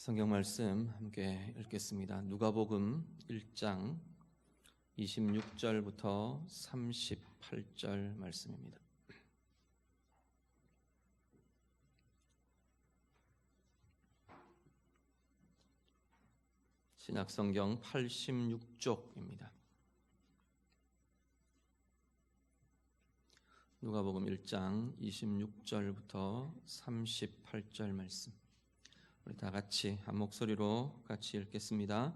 성경 말씀 함께 읽겠습니다. 누가복음 1장 26절부터 38절 말씀입니다. 신약성경 86쪽입니다. 누가복음 1장 26절부터 38절 말씀. 우리 다 같이 한 목소리로 같이 읽겠습니다.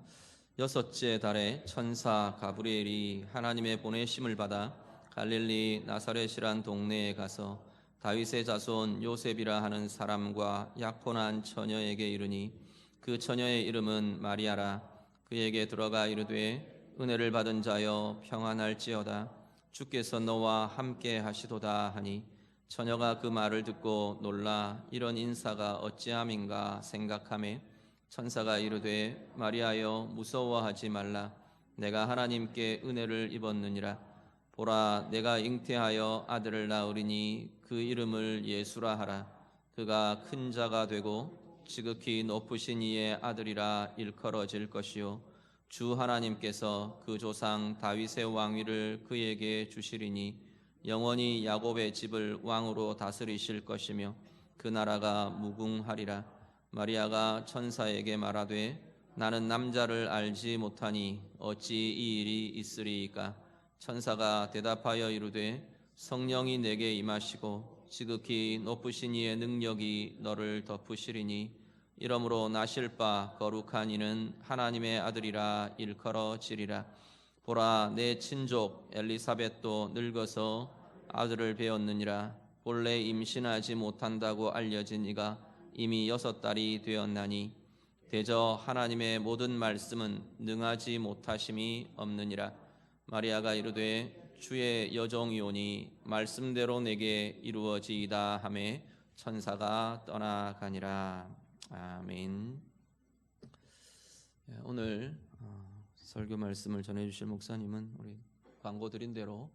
여섯째 달에 천사 가브리엘이 하나님의 보내심을 받아 갈릴리 나사렛이란 동네에 가서 다윗의 자손 요셉이라 하는 사람과 약혼한 처녀에게 이르니 그 처녀의 이름은 마리아라. 그에게 들어가 이르되 은혜를 받은 자여 평안할지어다. 주께서 너와 함께 하시도다 하니 처녀가 그 말을 듣고 놀라 이런 인사가 어찌함인가 생각하매 천사가 이르되 마리아여 무서워하지 말라. 내가 하나님께 은혜를 입었느니라. 보라 내가 잉태하여 아들을 낳으리니 그 이름을 예수라 하라. 그가 큰 자가 되고 지극히 높으신 이의 아들이라 일컬어질 것이요 주 하나님께서 그 조상 다윗의 왕위를 그에게 주시리니 영원히 야곱의 집을 왕으로 다스리실 것이며 그 나라가 무궁하리라. 마리아가 천사에게 말하되 나는 남자를 알지 못하니 어찌 이 일이 있으리이까. 천사가 대답하여 이르되 성령이 내게 임하시고 지극히 높으신 이의 능력이 너를 덮으시리니 이러므로 나실 바 거룩한 이는 하나님의 아들이라 일컬어지리라. 보라 내 친족 엘리사벳도 늙어서 아들을 배었느니라. 본래 임신하지 못한다고 알려진 이가 이미 6달이 되었나니 대저 하나님의 모든 말씀은 능하지 못하심이 없느니라. 마리아가 이르되 주의 여종이오니 말씀대로 내게 이루어지이다 하매 천사가 떠나가니라. 아멘. 오늘 설교 말씀을 전해주실 목사님은 우리 광고 드린 대로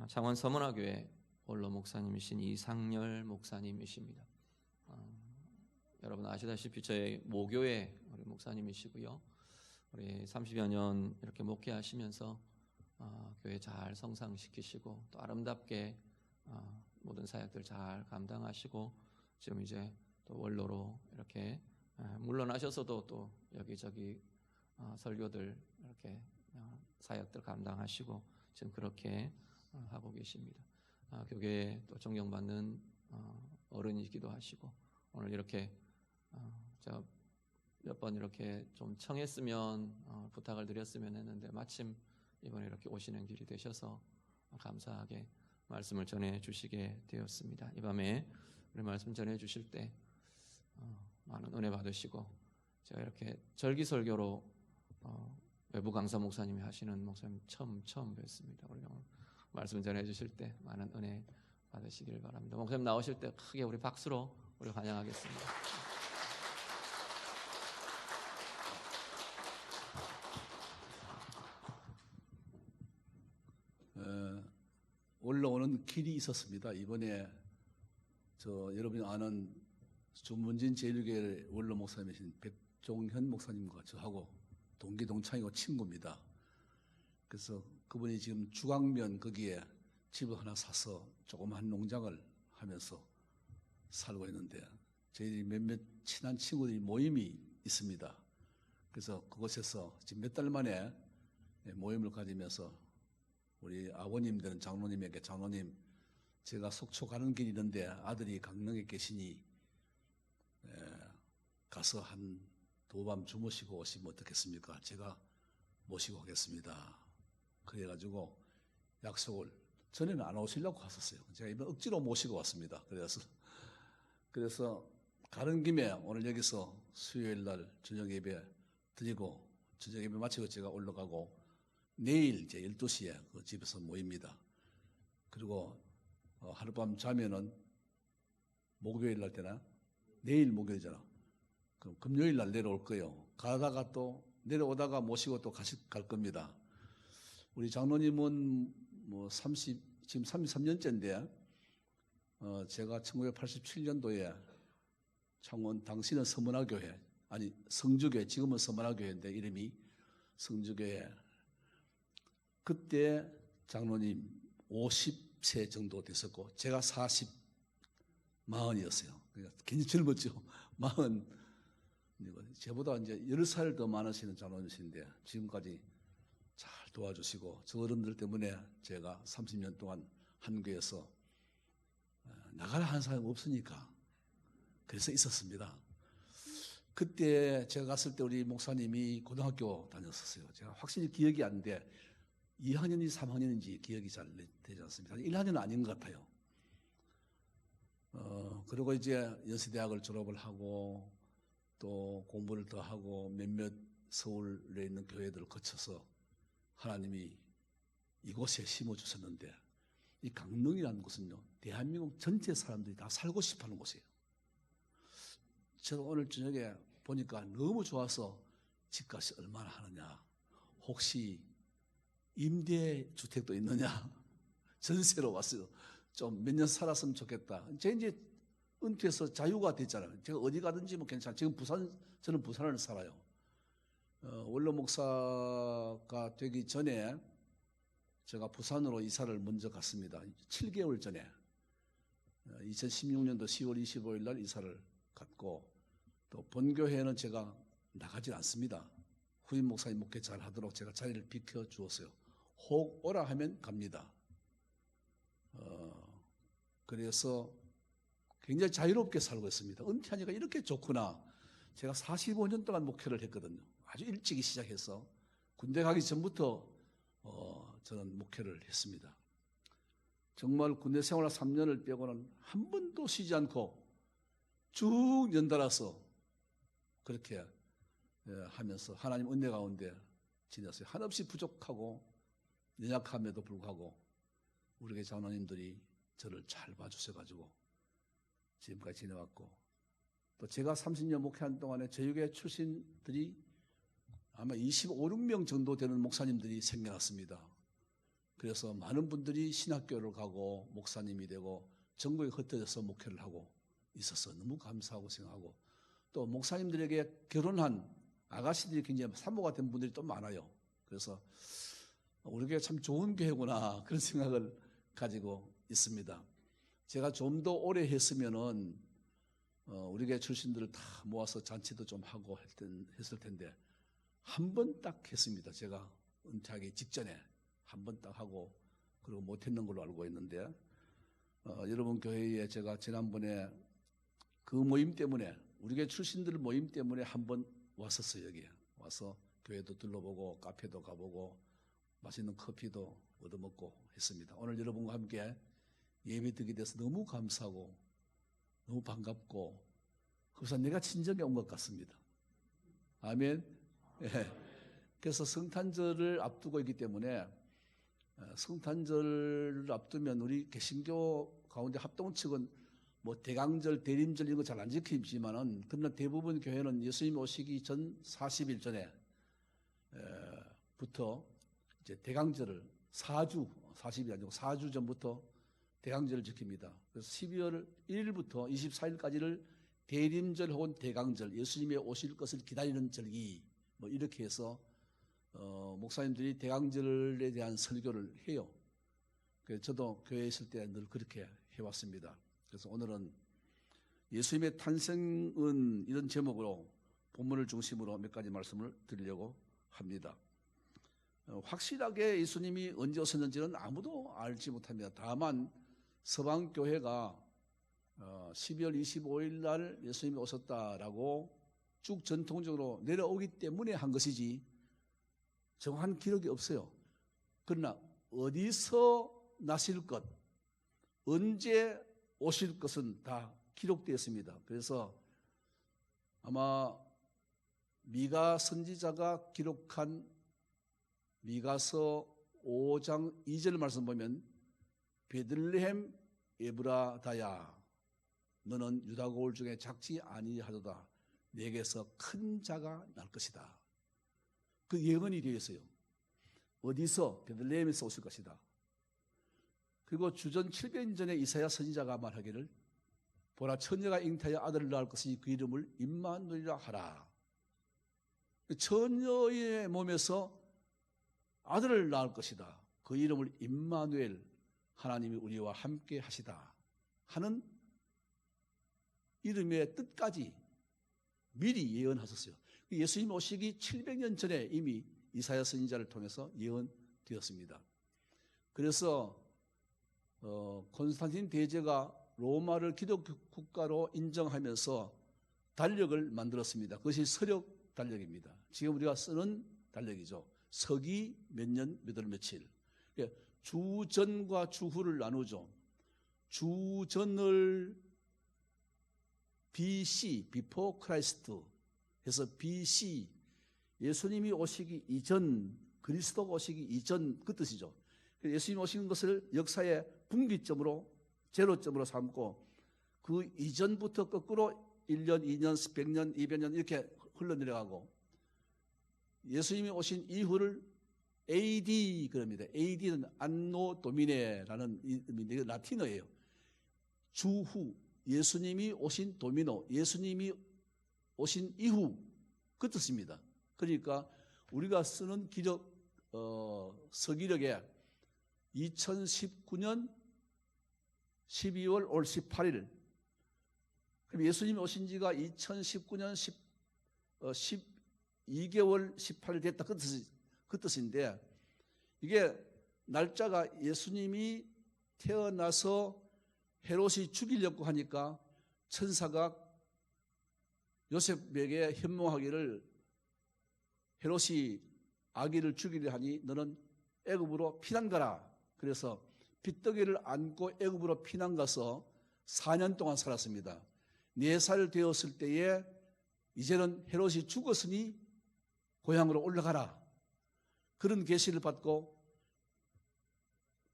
창원 서문화교회 원로 목사님이신 이상열 목사님이십니다. 여러분 아시다시피 저희 모교회 우리 목사님이시고요. 우리 30여 년 이렇게 목회하시면서 교회 잘 성장시키시고 또 아름답게 모든 사역들 잘 감당하시고 지금 이제 또 원로로 이렇게 물러나셔서도 또 여기저기 설교들 이렇게 사역들 감당하시고 지금 그렇게 하고 계십니다. 교계에 또 존경받는 어른이기도 하시고 오늘 이렇게 제가 몇 번 이렇게 좀 청했으면 부탁을 드렸으면 했는데 마침 이번에 이렇게 오시는 길이 되셔서 감사하게 말씀을 전해 주시게 되었습니다. 이 밤에 우리 말씀 전해 주실 때 많은 은혜 받으시고 제가 이렇게 절기설교로 외부 강사 목사님이 하시는 목사님 처음 뵀습니다. 우리 오늘 말씀 전해 주실 때 많은 은혜 받으시길 바랍니다. 목사님 나오실 때 크게 우리 박수로 우리 환영하겠습니다. 올라오는 길이 있었습니다. 이번에 여러분이 아는 주문진 제일교회 원로 목사님이신 백종현 목사님과 저하고 동기 동창이고 친구입니다. 그래서 그분이 지금 주광면 거기에 집을 하나 사서 조그만 농장을 하면서 살고 있는데 저희 몇몇 친한 친구들이 모임이 있습니다. 그래서 그곳에서 지금 몇 달 만에 모임을 가지면서 우리 아버님 되는 장로님에게 장로님 제가 속초 가는 길이 있는데 아들이 강릉에 계시니 가서 한 도밤 주무시고 오시면 어떻겠습니까? 제가 모시고 가겠습니다. 그래가지고 약속을 전에는 안 오시려고 갔었어요. 제가 이번 억지로 모시고 왔습니다. 그래서 가는 김에 오늘 여기서 수요일 날 저녁 예배 드리고 저녁 예배 마치고 제가 올라가고 내일 이제 12시에 그 집에서 모입니다. 그리고 하룻밤 자면은 목요일 날 되나? 내일 목요일이잖아. 그럼 금요일 날 내려올 거예요. 가다가 또 내려오다가 모시고 또 갈 겁니다. 우리 장로님은 지금 33년째인데 제가 1987년도에 창원 당시는 서문화교회 아니 성주교회, 지금은 서문화교회인데 이름이 성주교회. 그때 장로님 50세 정도 됐었고 제가 40이었어요. 그러니까 굉장히 젊었죠. 40. 저보다 이제 10살 더 많으시는 장로님이신데 지금까지 잘 도와주시고 저 어른들 때문에 제가 30년 동안 한교에서 나가라 한 사람이 없으니까 그래서 있었습니다. 그때 제가 갔을 때 우리 목사님이 고등학교 다녔었어요. 제가 확실히 기억이 안 돼. 2학년인지 3학년인지 기억이 잘 되지 않습니다. 1학년은 아닌 것 같아요. 그리고 이제 연세대학을 졸업을 하고 또 공부를 더 하고 몇몇 서울에 있는 교회들을 거쳐서 하나님이 이곳에 심어주셨는데 이 강릉이라는 곳은요, 대한민국 전체 사람들이 다 살고 싶어 하는 곳이에요. 제가 오늘 저녁에 보니까 너무 좋아서 집값이 얼마나 하느냐, 혹시 임대주택도 있느냐, 전세로 왔어요. 좀 몇 년 살았으면 좋겠다. 제가 이제 은퇴해서 자유가 됐잖아요. 제가 어디 가든지 뭐 괜찮아요. 지금 저는 부산을 살아요. 원로 목사가 되기 전에 제가 부산으로 이사를 먼저 갔습니다. 7개월 전에 2016년도 10월 25일 날 이사를 갔고 또 본교회는 제가 나가질 않습니다. 후임 목사님 목회 잘 하도록 제가 자리를 비켜주었어요. 혹 오라 하면 갑니다. 그래서 굉장히 자유롭게 살고 있습니다. 은퇴하니까 이렇게 좋구나. 제가 45년 동안 목회를 했거든요. 아주 일찍이 시작해서 군대 가기 전부터 저는 목회를 했습니다. 정말 군대 생활 3년을 빼고는 한 번도 쉬지 않고 쭉 연달아서 그렇게 하면서 하나님 은혜 가운데 지냈어요. 한없이 부족하고 연약함에도 불구하고 우리 교회 장로님들이 저를 잘 봐주셔가지고 지금까지 지내왔고 또 제가 30년 목회한 동안에 저희 교회 출신들이 아마 25, 6명 정도 되는 목사님들이 생겨났습니다. 그래서 많은 분들이 신학교를 가고 목사님이 되고 전국에 흩어져서 목회를 하고 있어서 너무 감사하고 생각하고 또 목사님들에게 결혼한 아가씨들이 굉장히 사모가 된 분들이 또 많아요. 그래서 우리 교회 참 좋은 교회구나 그런 생각을 가지고 있습니다. 제가 좀 더 오래 했으면은 우리 교회 출신들을 다 모아서 잔치도 좀 하고 했을 텐데 한 번 딱 했습니다. 제가 은퇴하기 직전에 한 번 딱 하고 그리고 못했는 걸로 알고 있는데 여러분 교회에 제가 지난번에 그 모임 때문에 우리 교회 출신들 모임 때문에 한 번 왔었어요. 여기에 와서 교회도 둘러보고 카페도 가보고 맛있는 커피도 얻어먹고 했습니다. 오늘 여러분과 함께 예배드리게 돼서 너무 감사하고 너무 반갑고 그래서 내가 친정에 온 것 같습니다. 아멘. 예. 그래서 성탄절을 앞두고 있기 때문에 성탄절을 앞두면 우리 개신교 가운데 합동 측은 뭐 대강절, 대림절 이런 거 잘 안 지키지만은 그러나 대부분 교회는 예수님 오시기 전 40일 전에 부터 이제 대강절을 40일이 아니고 4주 전부터 대강절을 지킵니다. 그래서 12월 1일부터 24일까지를 대림절 혹은 대강절, 예수님의 오실 것을 기다리는 절기 뭐 이렇게 해서 목사님들이 대강절에 대한 설교를 해요. 그래서 저도 교회에 있을 때 늘 그렇게 해왔습니다. 그래서 오늘은 예수님의 탄생은 이런 제목으로 본문을 중심으로 몇 가지 말씀을 드리려고 합니다. 확실하게 예수님이 언제 오셨는지는 아무도 알지 못합니다. 다만 서방교회가 12월 25일 날 예수님이 오셨다라고 쭉 전통적으로 내려오기 때문에 한 것이지 정확한 기록이 없어요. 그러나 어디서 나실 것, 언제 오실 것은 다 기록되었습니다. 그래서 아마 미가 선지자가 기록한 미가서 5장 2절 말씀 보면 베들레헴 에브라다야 너는 유다 고을 중에 작지 아니하도다 내게서 큰 자가 날 것이다. 그 예언이 되어 있어요. 어디서? 베들레헴에서 오실 것이다. 그리고 주전 700년 전에 이사야 선지자가 말하기를 보라 처녀가 잉태하여 아들을 낳을 것이니 그 이름을 임마누엘이라 하라. 처녀의 몸에서 아들을 낳을 것이다. 그 이름을 임마누엘, 하나님이 우리와 함께 하시다 하는 이름의 뜻까지 미리 예언하셨어요. 예수님 오시기 700년 전에 이미 이사야 선지자를 통해서 예언되었습니다. 그래서 콘스탄틴 대제가 로마를 기독교 국가로 인정하면서 달력을 만들었습니다. 그것이 서력 달력입니다. 지금 우리가 쓰는 달력이죠. 서기 몇 년 몇 월 며칠. 주전과 주후를 나누죠. 주전을 BC, Before Christ 해서 BC, 예수님이 오시기 이전, 그리스도가 오시기 이전 그 뜻이죠. 예수님 오시는 것을 역사의 분기점으로, 제로점으로 삼고 그 이전부터 거꾸로 1년, 2년, 100년, 200년 이렇게 흘러내려가고 예수님이 오신 이후를 AD 그럽니다. AD는 안노 도미네라는 의미인데 라틴어예요. 주후, 예수님이 오신 도미노, 예수님이 오신 이후 그 뜻입니다. 그러니까 우리가 쓰는 기력 서기력에 2019년 12월 올 18일 그럼 예수님이 오신 지가 2019년 12개월 18일 됐다 그 뜻인데 이게 날짜가 예수님이 태어나서 헤롯이 죽이려고 하니까 천사가 요셉에게 현몽하기를 헤롯이 아기를 죽이려 하니 너는 애굽으로 피난 가라. 그래서 빗떡이를 안고 애굽으로 피난 가서 4년 동안 살았습니다. 4살 되었을 때에 이제는 헤롯이 죽었으니 고향으로 올라가라. 그런 계시를 받고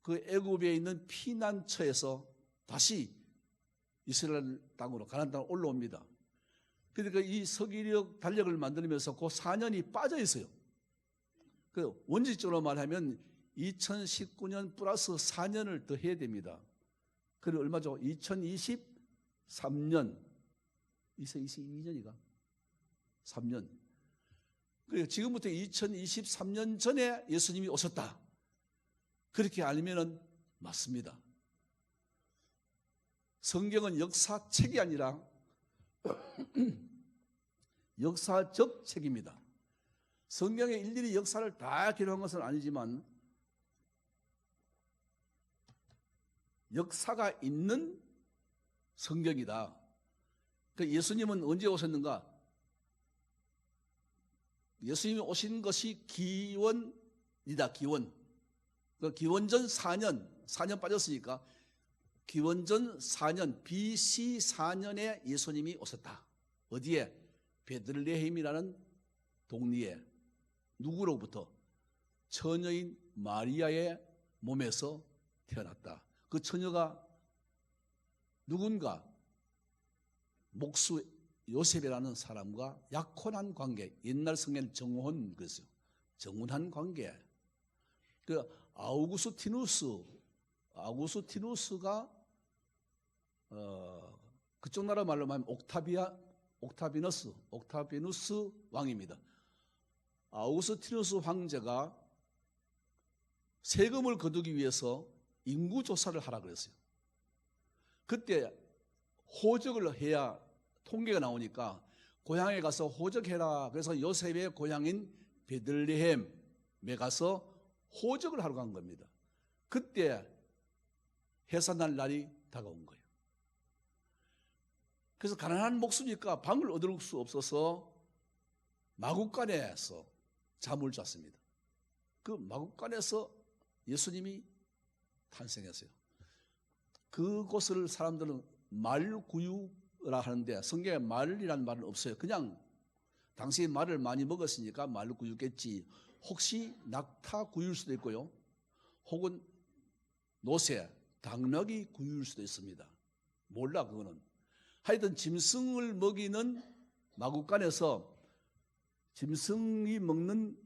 그 애굽에 있는 피난처에서 다시 이스라엘 땅으로 가나안 땅으로 올라옵니다. 그러니까 이 서기력 달력을 만들면서 그 4년이 빠져 있어요. 그 원칙적으로 말하면 2019년 플러스 4년을 더 해야 됩니다. 그리고 얼마죠? 2023년, 2022년이가 3년. 그리고 지금부터 2023년 전에 예수님이 오셨다. 그렇게 알면은 맞습니다. 성경은 역사책이 아니라 역사적 책입니다. 성경에 일일이 역사를 다 기록한 것은 아니지만 역사가 있는 성경이다. 그 예수님은 언제 오셨는가? 예수님이 오신 것이 기원이다. 기원. 그 기원전 4년 빠졌으니까 기원전 4년 BC 4년에 예수님이 오셨다. 어디에? 베들레헴이라는 동리에. 누구로부터? 처녀인 마리아의 몸에서 태어났다. 그 처녀가 누군가? 목수 요셉이라는 사람과 약혼한 관계. 옛날 성경은 정혼 그랬어요. 정혼한 관계. 그 아우구스티누스가 그쪽 나라 말로 하면 옥타비누스 왕입니다. 아우구스티누스 황제가 세금을 거두기 위해서 인구조사를 하라 그랬어요. 그때 호적을 해야 통계가 나오니까 고향에 가서 호적해라. 그래서 요셉의 고향인 베들레헴에 가서 호적을 하러 간 겁니다. 그때 해산할 날이 다가온 거예요. 그래서 가난한 목수니까 방을 얻을 수 없어서 마구간에서 잠을 잤습니다. 그 마구간에서 예수님이 탄생했어요. 그곳을 사람들은 말구유라 하는데 성경에 말이라는 말은 없어요. 그냥 당시 말을 많이 먹었으니까 말구유겠지. 혹시 낙타구유일 수도 있고요. 혹은 노새, 당나귀 구유일 수도 있습니다. 몰라 그거는. 하여튼 짐승을 먹이는 마구간에서 짐승이 먹는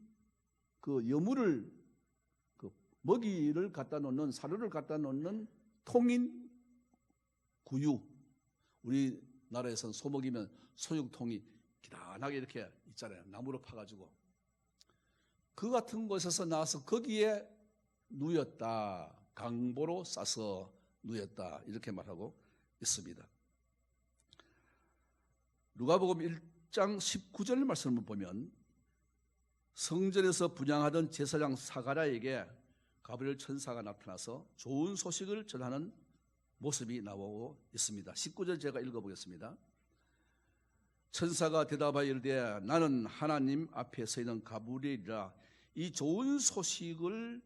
그 여물을 그 먹이를 갖다 놓는 사료를 갖다 놓는 통인 구유. 우리나라에서는 소 먹이면 소육통이 기란하게 이렇게 있잖아요. 나무로 파가지고. 그 같은 곳에서 나와서 거기에 누였다. 강보로 싸서 누였다. 이렇게 말하고 있습니다. 누가복음 1장 19절 말씀을 보면 성전에서 분향하던 제사장 사가랴에게 가브리엘 천사가 나타나서 좋은 소식을 전하는 모습이 나오고 있습니다. 19절 제가 읽어보겠습니다. 천사가 대답하여 이르되 나는 하나님 앞에 서 있는 가브리엘이라 이 좋은 소식을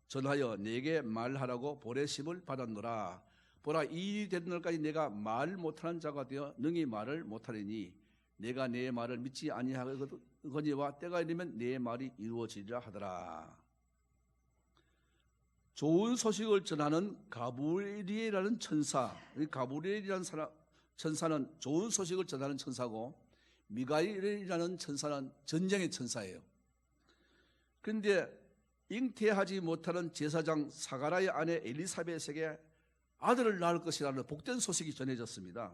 전하여 내게 말하라고 보내심을 받았노라. 보라, 이 일이 되는 날까지 내가 말 못하는 자가 되어 능히 말을 못하리니 내가 내 말을 믿지 아니하거니와 때가 이르면 내 말이 이루어지리라 하더라. 좋은 소식을 전하는 가브리엘이라는 천사, 가브리엘이라는 천사는 좋은 소식을 전하는 천사고 미가엘이라는 천사는 전쟁의 천사예요. 그런데 잉태하지 못하는 제사장 사가랴의 아내 엘리사벳에게 아들을 낳을 것이라는 복된 소식이 전해졌습니다.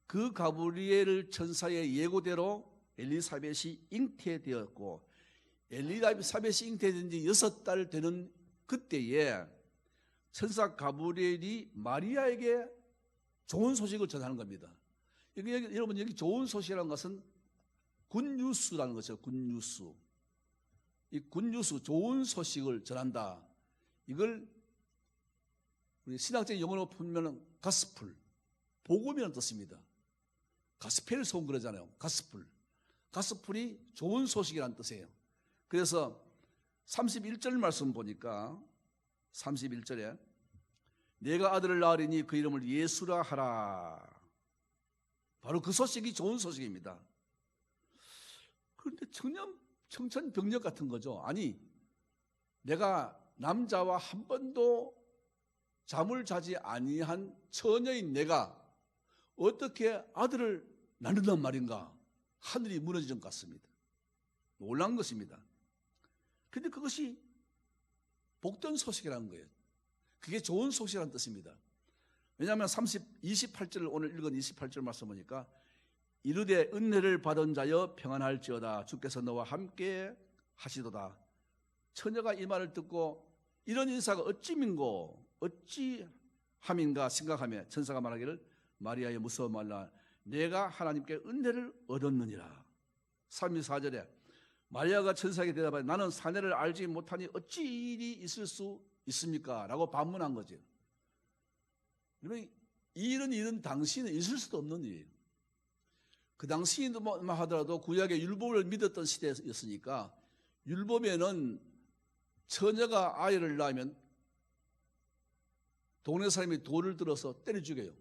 그 가브리엘 천사의 예고대로 엘리사벳이 잉태되었고 엘리사벳이 잉태된 지 6달 되는 그때에 천사 가브리엘이 마리아에게 좋은 소식을 전하는 겁니다. 여러분, 여기 좋은 소식이라는 것은 굿뉴스라는 것이죠. 굿뉴스. 이 굿뉴스, 좋은 소식을 전한다. 이걸 우리 신학적인 용어로 풀면 가스풀, 복음이라는 뜻입니다. 가스펠 소음 그러잖아요. 가스풀. 가스풀이 좋은 소식이라는 뜻이에요. 그래서 31절 말씀 보니까 31절에 내가 아들을 낳으리니 그 이름을 예수라 하라. 바로 그 소식이 좋은 소식입니다. 그런데 청천벽력 같은 거죠. 아니, 내가 남자와 한 번도 잠을 자지 아니한 처녀인 내가 어떻게 아들을 낳는단 말인가? 하늘이 무너지는 것 같습니다. 놀란 것입니다. 그런데 그것이 복된 소식이라는 거예요. 그게 좋은 소식이라는 뜻입니다. 왜냐하면 28절을 오늘 읽은 28절 말씀 보니까 이르되 은혜를 받은 자여 평안할지어다 주께서 너와 함께 하시도다. 처녀가 이 말을 듣고 이런 인사가 어찌민고 어찌함인가 생각하며 천사가 말하기를 마리아여 무서워 말라 내가 하나님께 은혜를 얻었느니라. 34절에 마리아가 천사에게 대답하여 나는 사내를 알지 못하니 어찌 이 일이 있을 수 있습니까? 라고 반문한 거죠. 이 일은 당시는 있을 수도 없는 일이에요. 그 당시만 하더라도 구약의 율법을 믿었던 시대였으니까 율법에는 처녀가 아이를 낳으면 동네 사람이 돌을 들어서 때려 죽여요.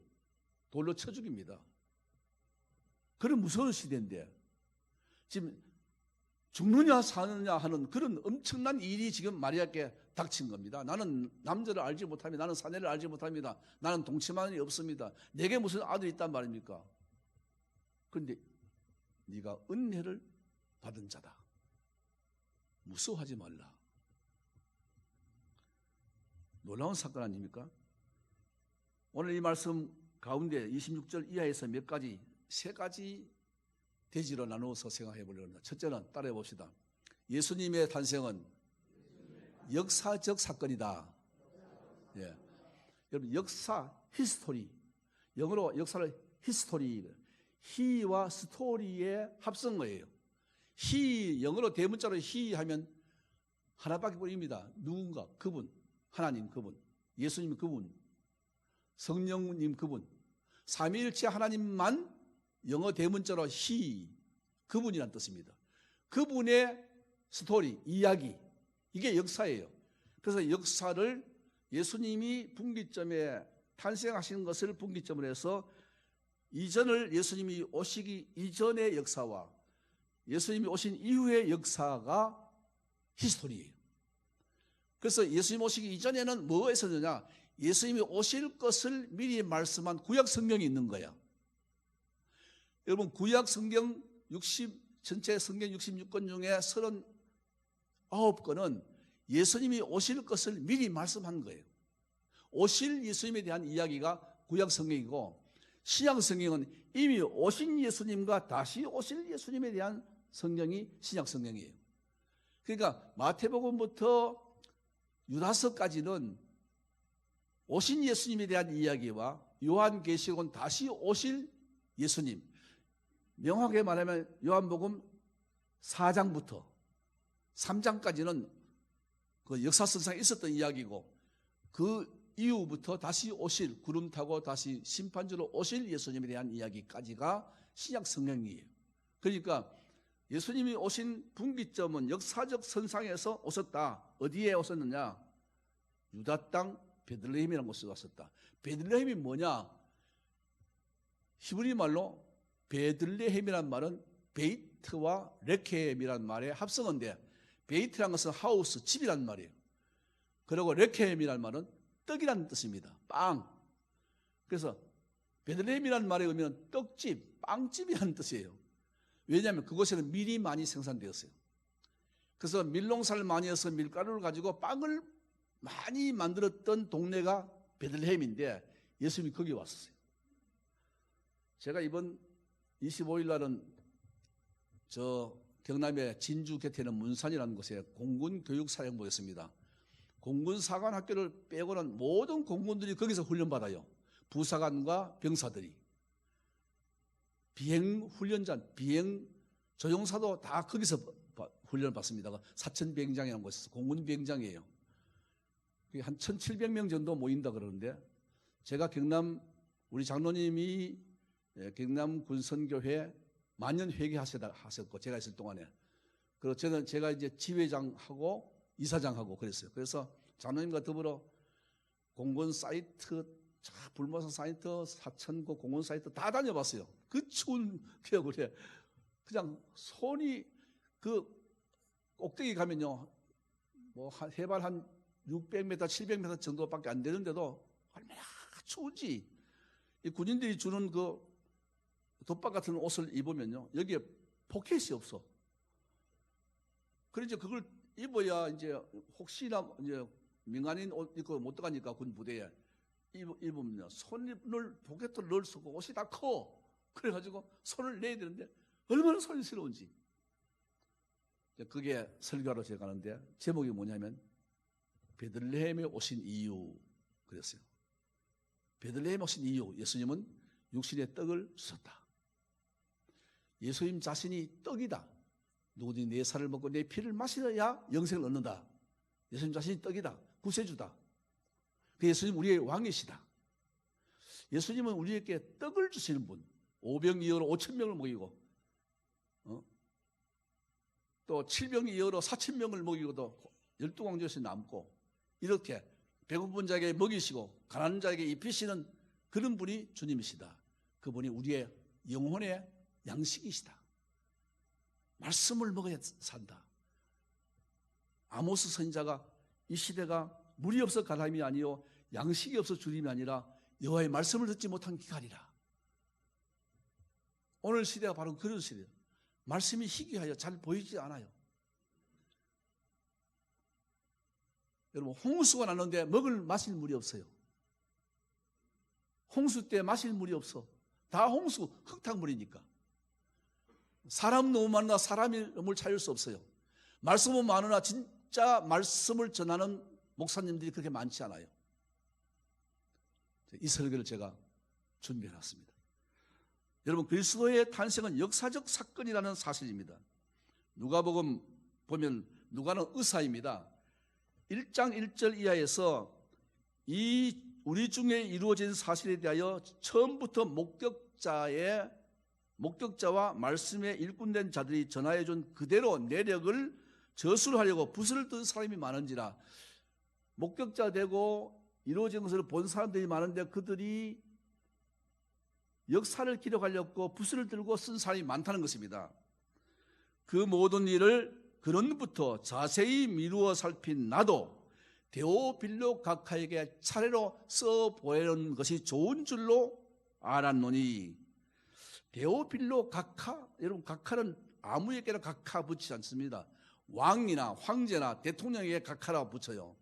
돌로 쳐 죽입니다. 그런 무서운 시대인데 지금 죽느냐 사느냐 하는 그런 엄청난 일이 지금 마리아께 닥친 겁니다. 나는 남자를 알지 못합니다. 나는 사내를 알지 못합니다. 나는 동침한이 없습니다. 내게 무슨 아들이 있단 말입니까? 그런데 네가 은혜를 받은 자다. 무서워하지 말라. 놀라운 사건 아닙니까? 오늘 이 말씀 가운데 26절 이하에서 세 가지 대지로 나누어서 생각해 보려고 합니다. 첫째는 따라해 봅시다. 예수님의 탄생은 역사적 사건이다. 예. 여러분, 역사, 히스토리. 영어로 역사를 히스토리. 히와 스토리의 합성어예요. 히, 영어로 대문자로 히 하면 하나밖에 보입니다. 누군가, 그분, 하나님 그분, 예수님 그분, 성령님 그분, 삼위일체 하나님만 영어 대문자로 히, 그분이란 뜻입니다. 그분의 스토리, 이야기, 이게 역사예요. 그래서 역사를 예수님이 분기점에 탄생하신 것을 분기점으로 해서 이전을 예수님이 오시기 이전의 역사와 예수님이 오신 이후의 역사가 히스토리예요. 그래서 예수님 오시기 이전에는 뭐가 있었느냐? 예수님이 오실 것을 미리 말씀한 구약 성경이 있는 거야. 여러분, 구약 성경 전체 성경 66권 중에 39권은 예수님이 오실 것을 미리 말씀한 거예요. 오실 예수님에 대한 이야기가 구약 성경이고 신약 성경은 이미 오신 예수님과 다시 오실 예수님에 대한 성경이 신약 성경이에요. 그러니까 마태복음부터 유다서까지는 오신 예수님에 대한 이야기와 요한계시록은 다시 오실 예수님, 명확하게 말하면 요한복음 4장부터 3장까지는 그 역사성상에 있었던 이야기고, 그 이후부터 다시 오실, 구름 타고 다시 심판주로 오실 예수님에 대한 이야기까지가 신약 성경이에요. 그러니까 예수님이 오신 분기점은 역사적 선상에서 오셨다. 어디에 오셨느냐? 유다 땅 베들레헴이라는 곳에 왔었다. 베들레헴이 뭐냐? 히브리 말로 베들레헴이란 말은 베이트와 레케헴이란 말의 합성어인데, 베이트란 것은 하우스, 집이란 말이에요. 그리고 레케헴이란 말은 떡이라는 뜻입니다. 빵. 그래서 베들레헴이라는 말에 의미는 떡집, 빵집이라는 뜻이에요. 왜냐하면 그곳에는 밀이 많이 생산되었어요. 그래서 밀농사를 많이 해서 밀가루를 가지고 빵을 많이 만들었던 동네가 베들레헴인데 예수님이 거기 왔었어요. 제가 이번 25일 날은 저 경남의 진주 곁에 있는 문산이라는 곳에 공군교육사령부였습니다. 공군사관학교를 빼고는 모든 공군들이 거기서 훈련받아요. 부사관과 병사들이. 비행훈련자, 비행조종사도 다 거기서 훈련을 받습니다. 사천비행장이라는 곳에서 공군비행장이에요. 한 1,700명 정도 모인다 그러는데, 제가 우리 장로님이 경남 군선교회 만년 회개하셨고, 제가 있을 동안에. 그리고 제가 이제 지회장하고 이사장하고 그랬어요. 그래서 장로님과 더불어 공군 사이트, 불모산 사이트, 사천고 공군 사이트 다 다녀봤어요. 그 추운 겨울에 그냥 손이, 그 꼭대기 가면요, 뭐 해발 한 600m, 700m 정도밖에 안 되는데도 얼마나 추운지. 이 군인들이 주는 그 덮밥 같은 옷을 입으면요, 여기에 포켓이 없어. 그래서 그걸 입어야 이제 혹시나 이제 민간인 옷 입고 못 들어가니까 군 부대에 입으면요, 손을 포켓을 넣을 수 없고 옷이 다 커. 그래가지고 손을 내야 되는데 얼마나 손이 스러운지. 그게 설교하러 제가 가는데 제목이 뭐냐면 베들레헴에 오신 이유 그랬어요. 베들레헴에 오신 이유, 예수님은 육신의 떡을 주셨다. 예수님 자신이 떡이다. 누구든지 내 살을 먹고 내 피를 마셔야 영생을 얻는다. 예수님 자신이 떡이다. 구세주다. 그 예수님 우리의 왕이시다. 예수님은 우리에게 떡을 주시는 분. 5병이어로 5,000명을 먹이고, 또 7병이어로 4,000명을 먹이고도 12광주에서 남고, 이렇게 배고픈 자에게 먹이시고 가난한 자에게 입히시는 그런 분이 주님이시다. 그분이 우리의 영혼의 양식이시다. 말씀을 먹어야 산다. 아모스 선지자가 이 시대가 물이 없어 가람이 아니요 양식이 없어 주림이 아니라 여호와의 말씀을 듣지 못한 기갈이라. 오늘 시대가 바로 그런 시대예요. 말씀이 희귀하여 잘 보이지 않아요. 여러분, 홍수가 났는데 마실 물이 없어요. 홍수 때 마실 물이 없어. 다 홍수, 흙탕물이니까. 사람 너무 많으나 사람의 물 찾을 수 없어요. 말씀은 많으나 진짜 말씀을 전하는 목사님들이 그렇게 많지 않아요. 이 설교를 제가 준비해놨습니다. 여러분, 그리스도의 탄생은 역사적 사건이라는 사실입니다. 누가복음 보면 누가는 의사입니다. 1장 1절 이하에서 이 우리 중에 이루어진 사실에 대하여 처음부터 목격자와 말씀에 일꾼된 자들이 전하여준 그대로 내력을 저술하려고 붓을 든 사람이 많은지라. 목격자 되고 이루어진 것을 본 사람들이 많은데 그들이 역사를 기록하려고 붓을 들고 쓴 사람이 많다는 것입니다. 그 모든 일을 근원부터 자세히 미루어 살핀 나도 데오빌로 각하에게 차례로 써 보이는 것이 좋은 줄로 알았노니. 데오빌로 각하, 여러분 각하는 아무에게나 각하 붙이지 않습니다. 왕이나 황제나 대통령에게 각하라고 붙여요.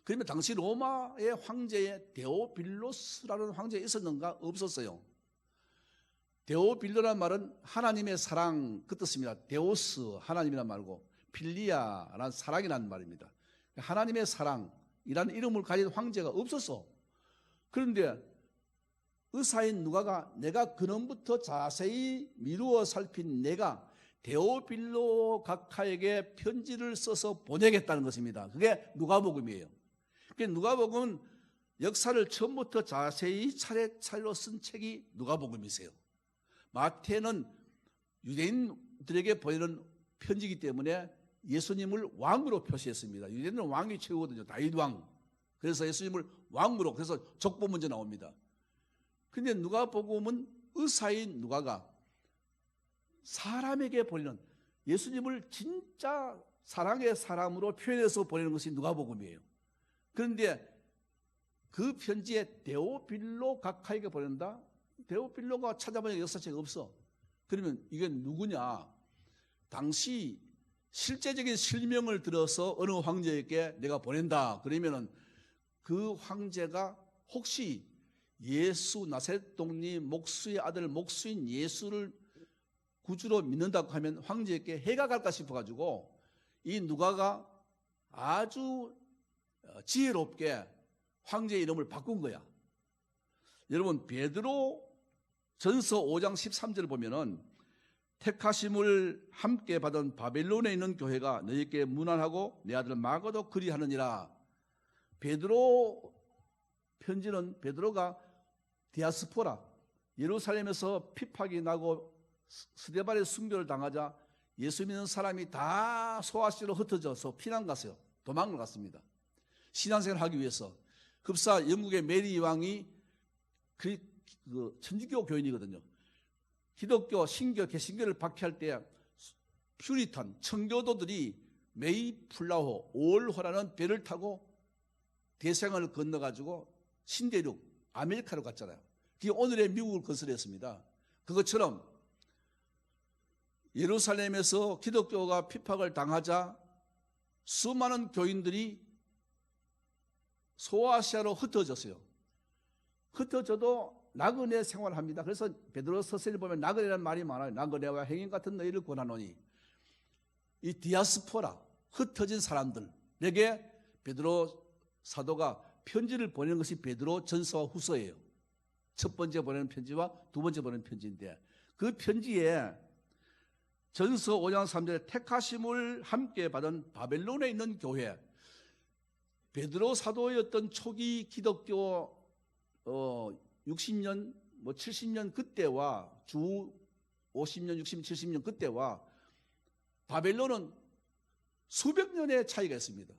그러면 당시 로마의 황제에 데오빌로스라는 황제가 있었는가? 없었어요. 데오빌로라는 말은 하나님의 사랑 그 뜻입니다. 데오스 하나님이란 말고 필리아라는 사랑이라는 말입니다. 하나님의 사랑이라는 이름을 가진 황제가 없었어. 그런데 의사인 누가가 내가 근원부터 자세히 미루어 살핀 내가 데오빌로 각하에게 편지를 써서 보내겠다는 것입니다. 그게 누가복음이에요. 누가복음은 역사를 처음부터 자세히 차례차례로 쓴 책이 누가복음이세요. 마태는 유대인들에게 보내는 편지이기 때문에 예수님을 왕으로 표시했습니다. 유대인은 왕이 최고거든요. 다윗 왕. 그래서 예수님을 왕으로, 그래서 족보 문제 나옵니다. 그런데 누가복음은 의사인 누가가 사람에게 보내는, 예수님을 진짜 사랑의 사람으로 표현해서 보내는 것이 누가복음이에요. 그런데 그 편지에 데오빌로 각하에게 보낸다? 데오빌로가 찾아보니까 역사책이 없어. 그러면 이게 누구냐? 당시 실제적인 실명을 들어서 어느 황제에게 내가 보낸다. 그러면은 그 황제가 혹시 예수 나사렛 동리 목수의 아들 목수인 예수를 구주로 믿는다고 하면 황제에게 해가 갈까 싶어가지고 이 누가가 아주 지혜롭게 황제의 이름을 바꾼 거야. 여러분, 베드로 전서 5장 13절을 보면은 택하심을 함께 받은 바벨론에 있는 교회가 너희에게 문안하고 내 아들 마고도 그리하느니라. 베드로 편지는 베드로가 디아스포라, 예루살렘에서 핍박이 나고 스데반의 순교를 당하자 예수 믿는 사람이 다 소아시로 흩어져서 피난 갔어요. 도망을 갔습니다. 신앙생활을 하기 위해서. 급사 영국의 메리 왕이 그 천주교 교인이거든요. 기독교, 신교, 개신교를 박해할 때 퓨리탄, 청교도들이 메이플라호, 5월호라는 배를 타고 대서양을 건너가지고 신대륙, 아메리카로 갔잖아요. 그게 오늘의 미국을 건설했습니다. 그것처럼 예루살렘에서 기독교가 핍박을 당하자 수많은 교인들이 소아시아로 흩어졌어요. 흩어져도 나그네 생활을 합니다. 그래서 베드로 서신을 보면 나그네라는 말이 많아요. 나그네와 행인 같은 너희를 권하노니. 이 디아스포라, 흩어진 사람들에게 베드로 사도가 편지를 보내는 것이 베드로 전서와 후서예요. 첫 번째 보내는 편지와 두 번째 보내는 편지인데 그 편지에 전서 5장 3절에 택하심을 함께 받은 바벨론에 있는 교회, 베드로 사도였던 초기 기독교 60년, 70년 그때와 주 50년, 60년, 70년 그때와 바벨론은 수백 년의 차이가 있습니다.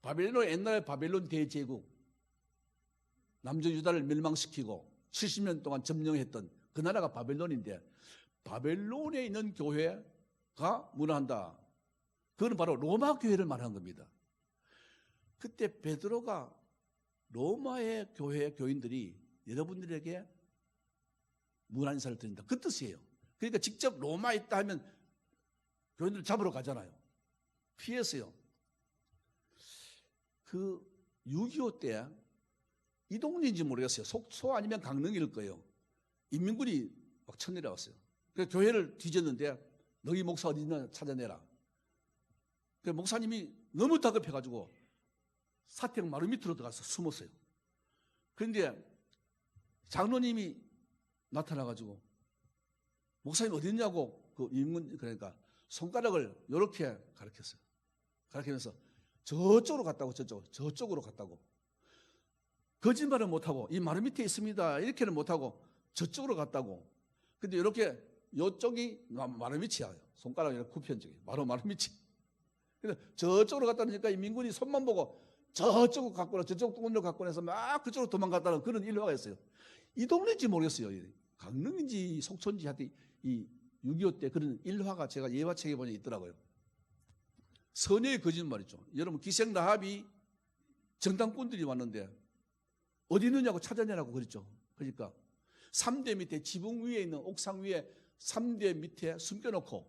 바벨론은 옛날에 바벨론 대제국, 남조유다를 멸망시키고 70년 동안 점령했던 그 나라가 바벨론인데 바벨론에 있는 교회가 문화한다. 그건 바로 로마 교회를 말하는 겁니다. 그때 베드로가 로마의 교회 교인들이 여러분들에게 문안 인사를 드린다. 그 뜻이에요. 그러니까 직접 로마에 있다 하면 교인들을 잡으러 가잖아요. 피했어요. 그 6.25 때 이 동네인지 모르겠어요. 속초 아니면 강릉일 거예요. 인민군이 막 쳐내려왔어요. 그래서 교회를 뒤졌는데 너희 목사 어디 있나 찾아내라. 그래서 목사님이 너무 다급해가지고 사택 마루 밑으로 들어가서 숨었어요. 그런데 장로님이 나타나가지고 목사님 어디 있냐고 그 인문 그러니까 손가락을 이렇게 가르쳤어요. 가르치면서 저쪽으로 갔다고 저쪽으로 갔다고. 거짓말은 못하고 이 마루 밑에 있습니다. 이렇게는 못하고 저쪽으로 갔다고. 근데 이렇게 이쪽이 마루 밑이야. 손가락이 이렇게 굽힌 쪽이 마루 밑이. 근데 저쪽으로 갔다니까 이 민군이 손만 보고 저쪽으로 갔거나 저쪽 동네로 갔거나 해서 막 그쪽으로 도망갔다는 그런 일화가 있어요. 이 동네인지 모르겠어요. 강릉인지 속초인지 하여튼 이 6.25 때 그런 일화가 제가 예화책에 보니 있더라고요. 선의의 거짓말이죠. 여러분 기생라합이 정당꾼들이 왔는데 어디 있느냐고 찾아내라고 그랬죠. 그러니까 3대 밑에 지붕 위에 있는 옥상 위에 3대 밑에 숨겨놓고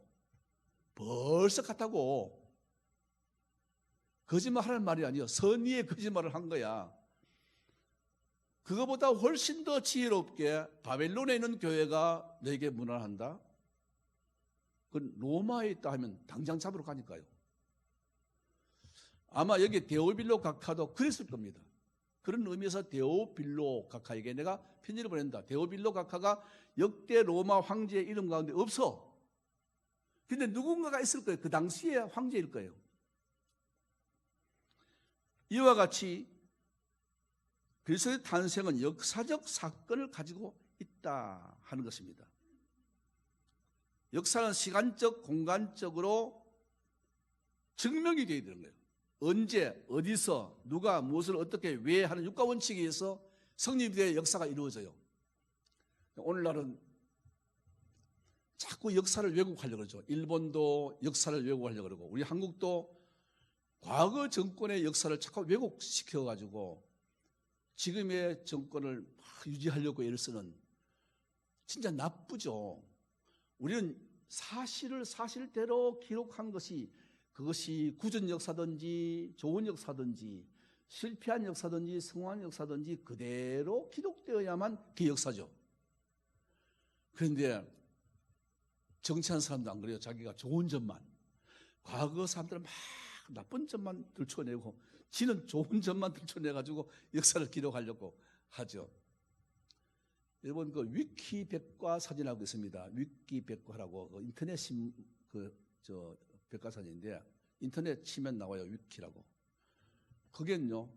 벌써 갔다고. 거짓말 하는 말이 아니에요. 선의의 거짓말을 한 거야. 그거보다 훨씬 더 지혜롭게 바벨론에 있는 교회가 너에게 문안을 한다. 그건 로마에 있다 하면 당장 잡으러 가니까요. 아마 여기 데오빌로 각하도 그랬을 겁니다. 그런 의미에서 데오빌로 각하에게 내가 편지를 보낸다. 데오빌로 각하가 역대 로마 황제의 이름 가운데 없어. 근데 누군가가 있을 거예요. 그 당시에 황제일 거예요. 이와 같이 그리스도의 탄생은 역사적 사건을 가지고 있다 하는 것입니다. 역사는 시간적, 공간적으로 증명이 되어야 되는 거예요. 언제, 어디서, 누가, 무엇을 어떻게, 왜 하는 육가 원칙에 의해서 성립의 역사가 이루어져요. 오늘날은 자꾸 역사를 왜곡하려고 그러죠. 일본도 역사를 왜곡하려고 그러고 우리 한국도 과거 정권의 역사를 자꾸 왜곡시켜가지고 지금의 정권을 유지하려고 애를 쓰는, 진짜 나쁘죠. 우리는 사실을 사실대로 기록한 것이, 그것이 구전 역사든지 좋은 역사든지 실패한 역사든지 성공한 역사든지 그대로 기록되어야만 그 역사죠. 그런데 정치하는 사람도 안 그래요. 자기가 좋은 점만, 과거 사람들은 막 나쁜 점만 들춰내고 지는 좋은 점만 들춰내가지고 역사를 기록하려고 하죠. 여러분, 그 위키 백과사전하고 있습니다. 위키 백과라고 인터넷 백과사전인데 인터넷 치면 나와요. 위키라고. 그게는요,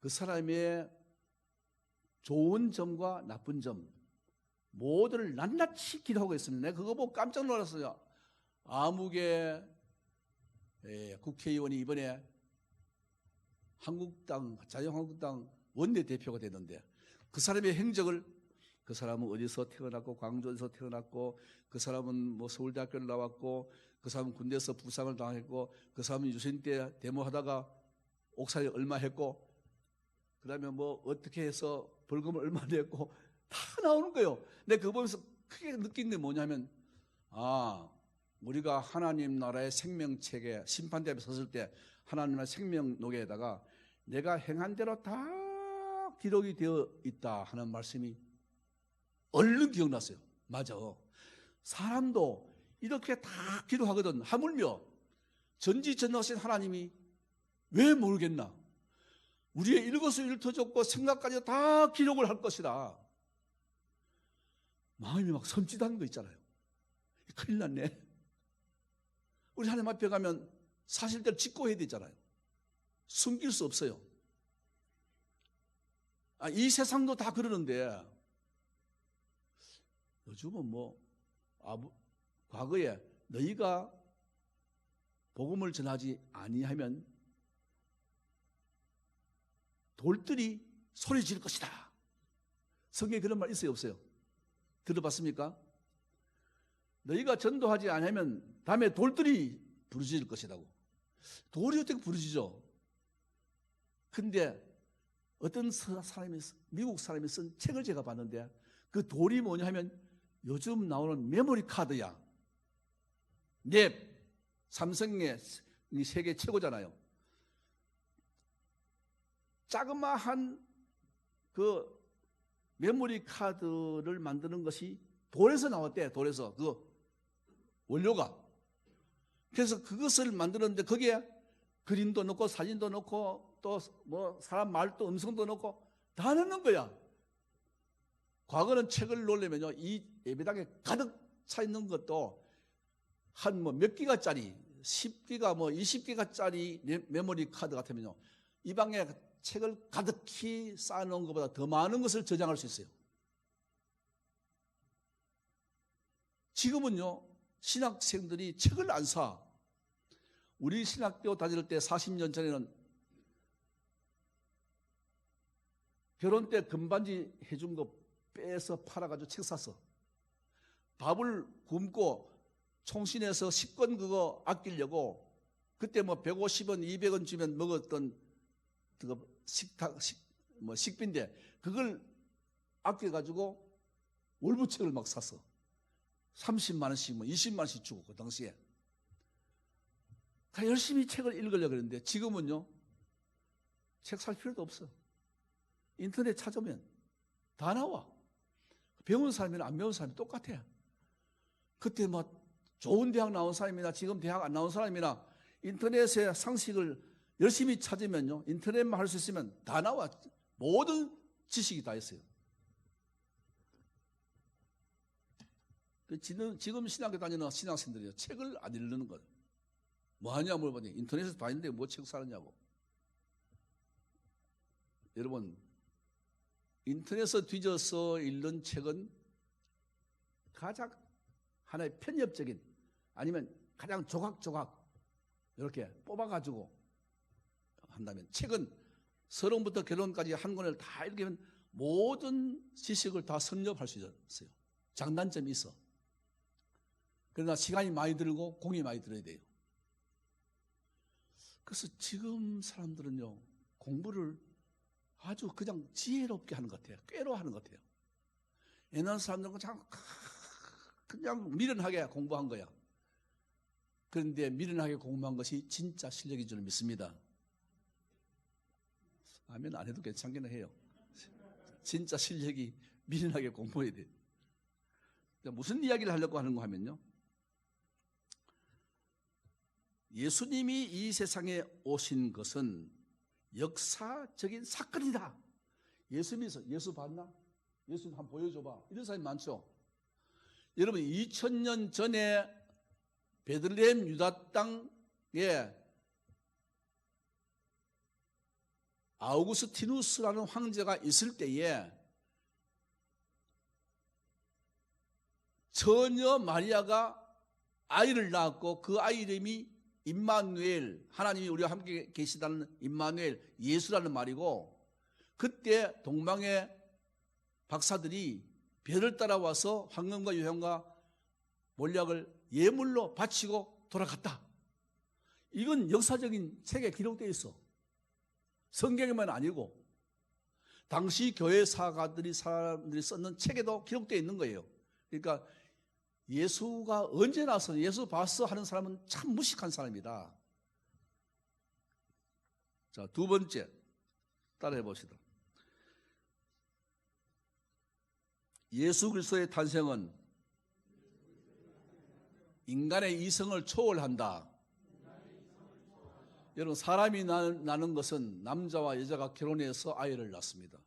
그 사람의 좋은 점과 나쁜 점 모두를 낱낱이 기록하고 있습니다. 내가 그거 보고 깜짝 놀랐어요. 아무개 국회의원이 이번에 한국당, 자유한국당 원내대표가 되는데 그 사람의 행적을, 그 사람은 어디서 태어났고 광주에서 태어났고, 그 사람은 뭐 서울대학교를 나왔고, 그 사람은 군대에서 부상을 당했고, 그 사람은 유신 때 데모하다가 옥살이 얼마 했고, 그 다음에 뭐 어떻게 해서 벌금을 얼마 냈고 다 나오는 거예요. 근데 그거 보면서 크게 느낀 게 뭐냐면, 우리가 하나님 나라의 생명책에 심판대 앞에 섰을 때 하나님의 생명록에다가 내가 행한 대로 다 기록이 되어 있다 하는 말씀이 얼른 기억났어요. 맞아. 사람도 이렇게 다 기록하거든. 하물며 전지전능하신 하나님이 왜 모르겠나? 우리의 일거수일투족고 생각까지 다 기록을 할 것이다. 마음이 막 섬찟한 거 있잖아요. 큰일 났네. 우리 하나님 앞에 가면 사실대로 짓고해야 되잖아요. 숨길 수 없어요. 이 세상도 다 그러는데 요즘은 과거에 너희가 복음을 전하지 아니하면 돌들이 소리 지를 것이다. 성경에 그런 말 있어요, 없어요? 들어봤습니까? 너희가 전도하지 않으면 다음에 돌들이 부르짖을 것이라고. 돌이 어떻게 부르짖어? 근데 어떤 사람이, 미국 사람이 쓴 책을 제가 봤는데 그 돌이 뭐냐 하면 요즘 나오는 메모리 카드야. 랩, 삼성의 세계 최고잖아요. 자그마한 그 메모리 카드를 만드는 것이 돌에서 나왔대. 돌에서 그 원료가. 그래서 그것을 만드는데 거기에 그림도 넣고 사진도 넣고 또 뭐 사람 말도 음성도 넣고 다 넣는 거야. 과거는 책을 놓으려면요, 이 예배당에 가득 차 있는 것도 한 몇 기가짜리, 10기가 20기가짜리 메모리 카드 같으면요, 이 방에 책을 가득히 쌓아놓은 것보다 더 많은 것을 저장할 수 있어요. 지금은요, 신학생들이 책을 안 사. 우리 신학교 다닐 때 40년 전에는 결혼 때 금반지 해준 거 빼서 팔아가지고 책 샀어. 밥을 굶고 총신에서 식권 그거 아끼려고 그때 150원, 200원 주면 먹었던 그거 식비인데 그걸 아껴가지고 월부책을 막 샀어. 30만 원씩 20만 원씩 주고 그 당시에. 다 열심히 책을 읽으려고 그랬는데 지금은요, 책 살 필요도 없어. 인터넷 찾으면 다 나와. 배운 사람이나 안 배운 사람이 똑같아. 그때 뭐 좋은 대학 나온 사람이나 지금 대학 안 나온 사람이나 인터넷의 상식을 열심히 찾으면요, 인터넷만 할 수 있으면 다 나와. 모든 지식이 다 있어요. 지금 신학교 다니는 신학생들이요, 책을 안 읽는 거예요. 뭐 하냐 물어보니 인터넷에서 다 있는데 뭐 책 사느냐고. 여러분, 인터넷에서 뒤져서 읽는 책은 가장 하나의 편협적인, 아니면 가장 조각조각 이렇게 뽑아가지고 한다면, 책은 서론부터 결론까지 한 권을 다 읽으면 모든 지식을 다 섭렵할 수 있어요. 장단점이 있어. 그러나 시간이 많이 들고 공이 많이 들어야 돼요. 그래서 지금 사람들은요, 공부를 아주 그냥 지혜롭게 하는 것 같아요. 꾀로 하는 것 같아요. 옛날 사람들은 그냥 미련하게 공부한 거야. 그런데 미련하게 공부한 것이 진짜 실력인 줄 믿습니다. 아멘 안 해도 괜찮기는 해요. 진짜 실력이 미련하게 공부해야 돼요. 무슨 이야기를 하려고 하는 거 하면요, 예수님이 이 세상에 오신 것은 역사적인 사건이다. 예수 믿어. 예수 봤나? 예수 한번 보여줘봐. 이런 사람이 많죠. 여러분, 2000년 전에 베들레헴 유다 땅에 아우구스티누스라는 황제가 있을 때에 처녀 마리아가 아이를 낳았고, 그 아이 이름이 임마누엘, 하나님이 우리와 함께 계시다는 임마누엘, 예수라는 말이고, 그때 동방의 박사들이 별을 따라와서 황금과 유향과 몰약을 예물로 바치고 돌아갔다. 이건 역사적인 책에 기록되어 있어. 성경에만 아니고 당시 교회 사가들이, 사람들이 썼는 책에도 기록되어 있는 거예요. 그러니까 예수가 언제 나서 예수 봤어 하는 사람은 참 무식한 사람이다. 자, 두 번째 따라해 봅시다. 예수 그리스도의 탄생은 인간의 이성을 초월한다. 여러분, 사람이 나는 것은 남자와 여자가 결혼해서 아이를 낳습니다.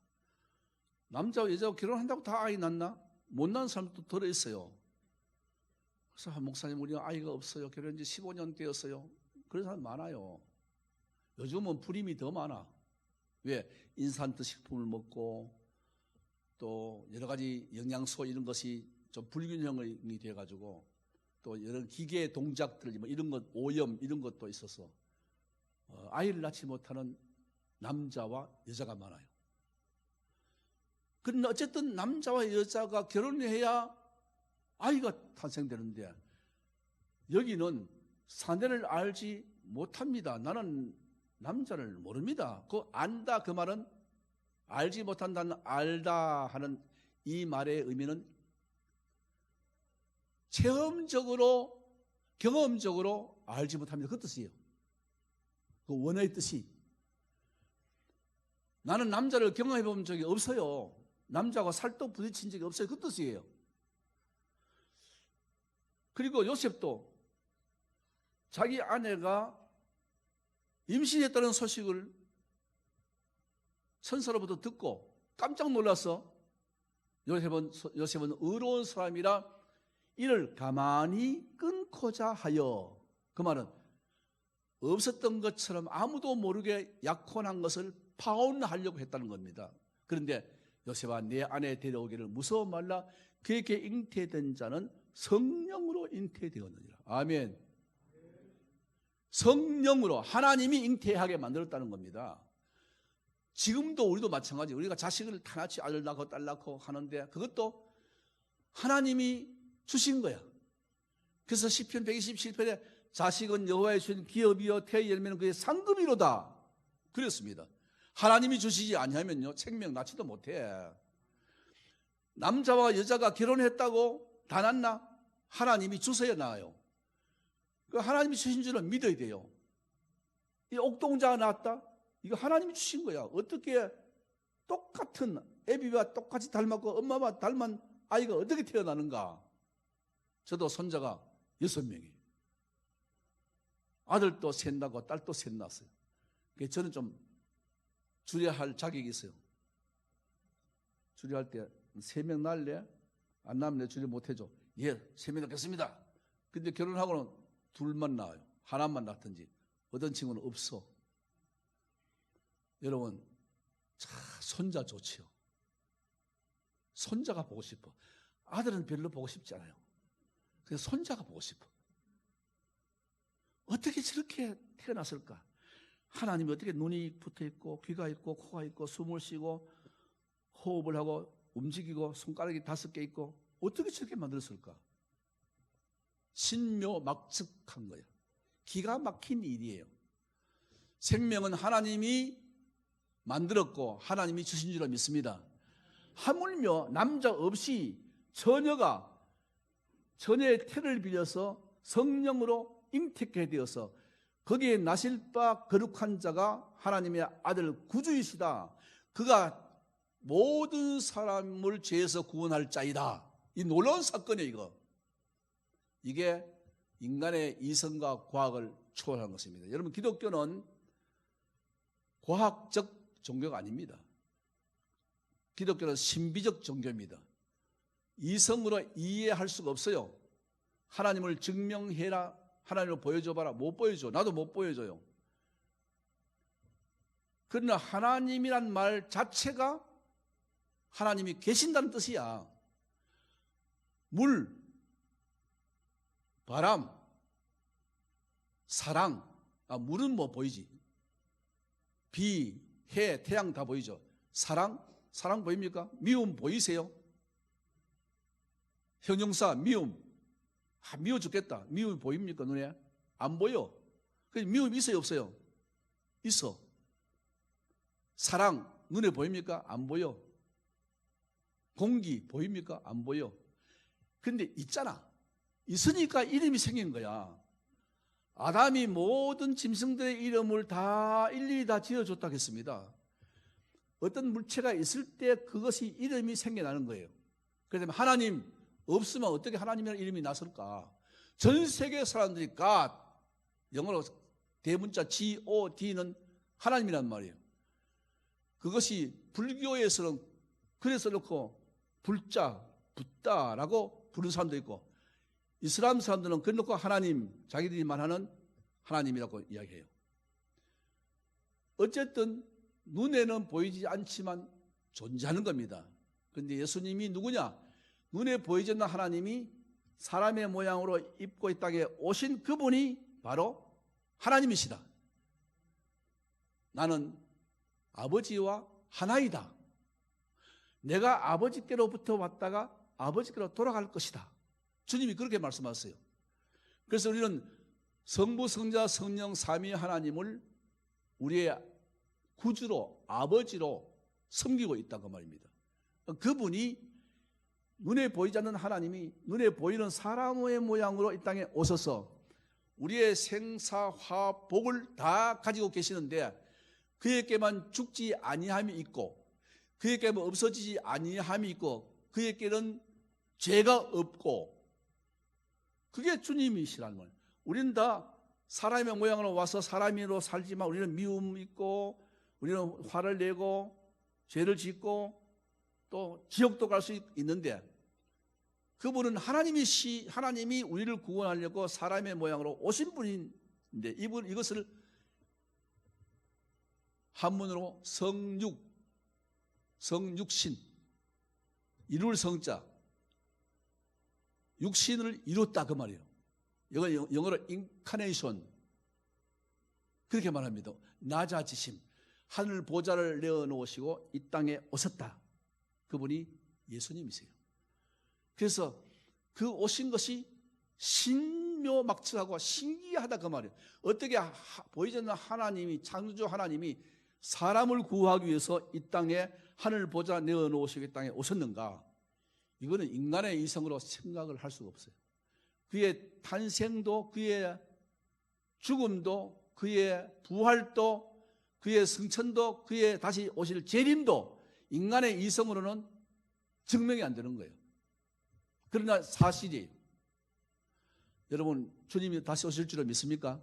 남자와 여자가 결혼한다고 다 아이 낳나? 못 낳은 사람도 들어있어요. 그래서 목사님, 우리 아이가 없어요. 결혼한 지 15년 되었어요. 그런 사람 많아요. 요즘은 불임이 더 많아. 왜? 인스턴트 식품을 먹고 또 여러 가지 영양소 이런 것이 좀 불균형이 돼가지고, 또 여러 기계 동작들, 뭐 이런 것, 오염 이런 것도 있어서 아이를 낳지 못하는 남자와 여자가 많아요. 그런데 어쨌든 남자와 여자가 결혼해야 아이가 탄생되는데, 여기는 사내를 알지 못합니다. 나는 남자를 모릅니다. 그 안다, 그 말은 알지 못한다는 알다 하는 이 말의 의미는 체험적으로, 경험적으로 알지 못합니다. 그 뜻이에요. 그 원어의 뜻이. 나는 남자를 경험해 본 적이 없어요. 남자가 살떡 부딪힌 적이 없어요. 그 뜻이에요. 그리고 요셉도 자기 아내가 임신했다는 소식을 천사로부터 듣고 깜짝 놀라서 요셉은 의로운 사람이라 이를 가만히 끊고자 하여, 그 말은 없었던 것처럼 아무도 모르게 약혼한 것을 파혼하려고 했다는 겁니다. 그런데 요셉아, 내 아내 데려오기를 무서워 말라. 그에게 잉태된 자는 성령으로 잉태되었느니라. 아멘. 성령으로 하나님이 잉태하게 만들었다는 겁니다. 지금도 우리도 마찬가지. 우리가 자식을 하나씩 아들 낳고 딸 낳고 하는데 그것도 하나님이 주신 거야. 그래서 시편 127편에 자식은 여호와의 주신 기업이요 태의 열매는 그의 상급이로다 그랬습니다. 하나님이 주시지 아니하면요 생명 낳지도 못해. 남자와 여자가 결혼했다고 다 낳나? 하나님이 주셔야 나아요. 그 하나님이 주신 줄은 믿어야 돼요. 이 옥동자가 낳았다? 이거 하나님이 주신 거야. 어떻게 똑같은 애비와 똑같이 닮았고 엄마와 닮은 아이가 어떻게 태어나는가? 저도 손자가 6명이에요. 아들도 셋 낳고 딸도 셋 낳았어요. 그래서 저는 좀 줄여야 할 자격이 있어요. 줄여할 때 3명 낳을래? 안 낳으면 내가 줄여 못해줘. 예, 3명 낳겠습니다. 근데 결혼하고는 2만 낳아요. 하나만 낳든지. 어떤 친구는 없어. 여러분, 손자 좋지요. 손자가 보고 싶어. 아들은 별로 보고 싶지 않아요. 그래서 손자가 보고 싶어. 어떻게 저렇게 태어났을까? 하나님이 어떻게 눈이 붙어 있고 귀가 있고 코가 있고 숨을 쉬고 호흡을 하고 움직이고 손가락이 5개 있고 어떻게 저렇게 만들었을까? 신묘막측한 거예요. 기가 막힌 일이에요. 생명은 하나님이 만들었고 하나님이 주신 줄로 믿습니다. 하물며 남자 없이 처녀의 태를 빌려서 성령으로 잉태케 되어서 거기에 나실 바 거룩한 자가 하나님의 아들 구주이시다. 그가 모든 사람을 죄에서 구원할 자이다. 이 놀라운 사건이에요. 이거. 이게 인간의 이성과 과학을 초월한 것입니다. 여러분, 기독교는 과학적 종교가 아닙니다. 기독교는 신비적 종교입니다. 이성으로 이해할 수가 없어요. 하나님을 증명해라, 하나님을 보여줘봐라. 못 보여줘. 나도 못 보여줘요. 그러나 하나님이란 말 자체가 하나님이 계신다는 뜻이야. 물, 바람, 사랑. 물은 뭐 보이지? 비, 해, 태양 다 보이죠? 사랑 보입니까? 미움 보이세요? 형용사 미움. 미워 죽겠다. 미움이 보입니까? 눈에? 안 보여. 미움이 있어요? 없어요? 있어. 사랑 눈에 보입니까? 안 보여. 공기 보입니까? 안 보여. 근데 있잖아. 있으니까 이름이 생긴 거야. 아담이 모든 짐승들의 이름을 다 일일이 다 지어줬다고 했습니다. 어떤 물체가 있을 때 그것이 이름이 생겨나는 거예요. 그래서 하나님 없으면 어떻게 하나님이라는 이름이 났을까? 전 세계 사람들이 God, 영어로 대문자 God는 하나님이란 말이에요. 그것이 불교에서는 그래서 놓고 불자, 붓다라고 부르는 사람도 있고, 이슬람 사람들은 그래 놓고 하나님, 자기들이 말하는 하나님이라고 이야기해요. 어쨌든 눈에는 보이지 않지만 존재하는 겁니다. 그런데 예수님이 누구냐? 눈에 보이지 않는 하나님이 사람의 모양으로 입고 이 땅에 오신 그분이 바로 하나님이시다. 나는 아버지와 하나이다. 내가 아버지께로부터 왔다가 아버지께로 돌아갈 것이다. 주님이 그렇게 말씀하셨어요. 그래서 우리는 성부, 성자, 성령, 삼위 하나님을 우리의 구주로, 아버지로 섬기고 있다고 말입니다. 그분이 눈에 보이지 않는 하나님이 눈에 보이는 사람의 모양으로 이 땅에 오셔서 우리의 생사화복을 다 가지고 계시는데 그에게만 죽지 아니함이 있고 그에게만 없어지지 아니함이 있고 그에게는 죄가 없고 그게 주님이시라는 거예요. 우리는 다 사람의 모양으로 와서 사람으로 살지만 우리는 미움이 있고 우리는 화를 내고 죄를 짓고 또 지옥도 갈 수 있는데 그분은 하나님이 우리를 구원하려고 사람의 모양으로 오신 분인데 이것을 한문으로 성육신, 이룰 성자, 육신을 이뤘다 그 말이에요. 이거 영어로 incarnation 그렇게 말합니다. 낮아지심, 하늘 보좌를 내어놓으시고 이 땅에 오셨다. 그분이 예수님이세요. 그래서 그 오신 것이 신묘막측하고 신기하다 그 말이에요. 어떻게 보이지 않는 하나님이, 창조주 하나님이 사람을 구하기 위해서 이 땅에 하늘 보좌 내어놓으시고 이 땅에 오셨는가? 이거는 인간의 이성으로 생각을 할 수가 없어요. 그의 탄생도, 그의 죽음도, 그의 부활도, 그의 승천도, 그의 다시 오실 재림도 인간의 이성으로는 증명이 안 되는 거예요. 그러나 사실이에요. 여러분, 주님이 다시 오실 줄을 믿습니까?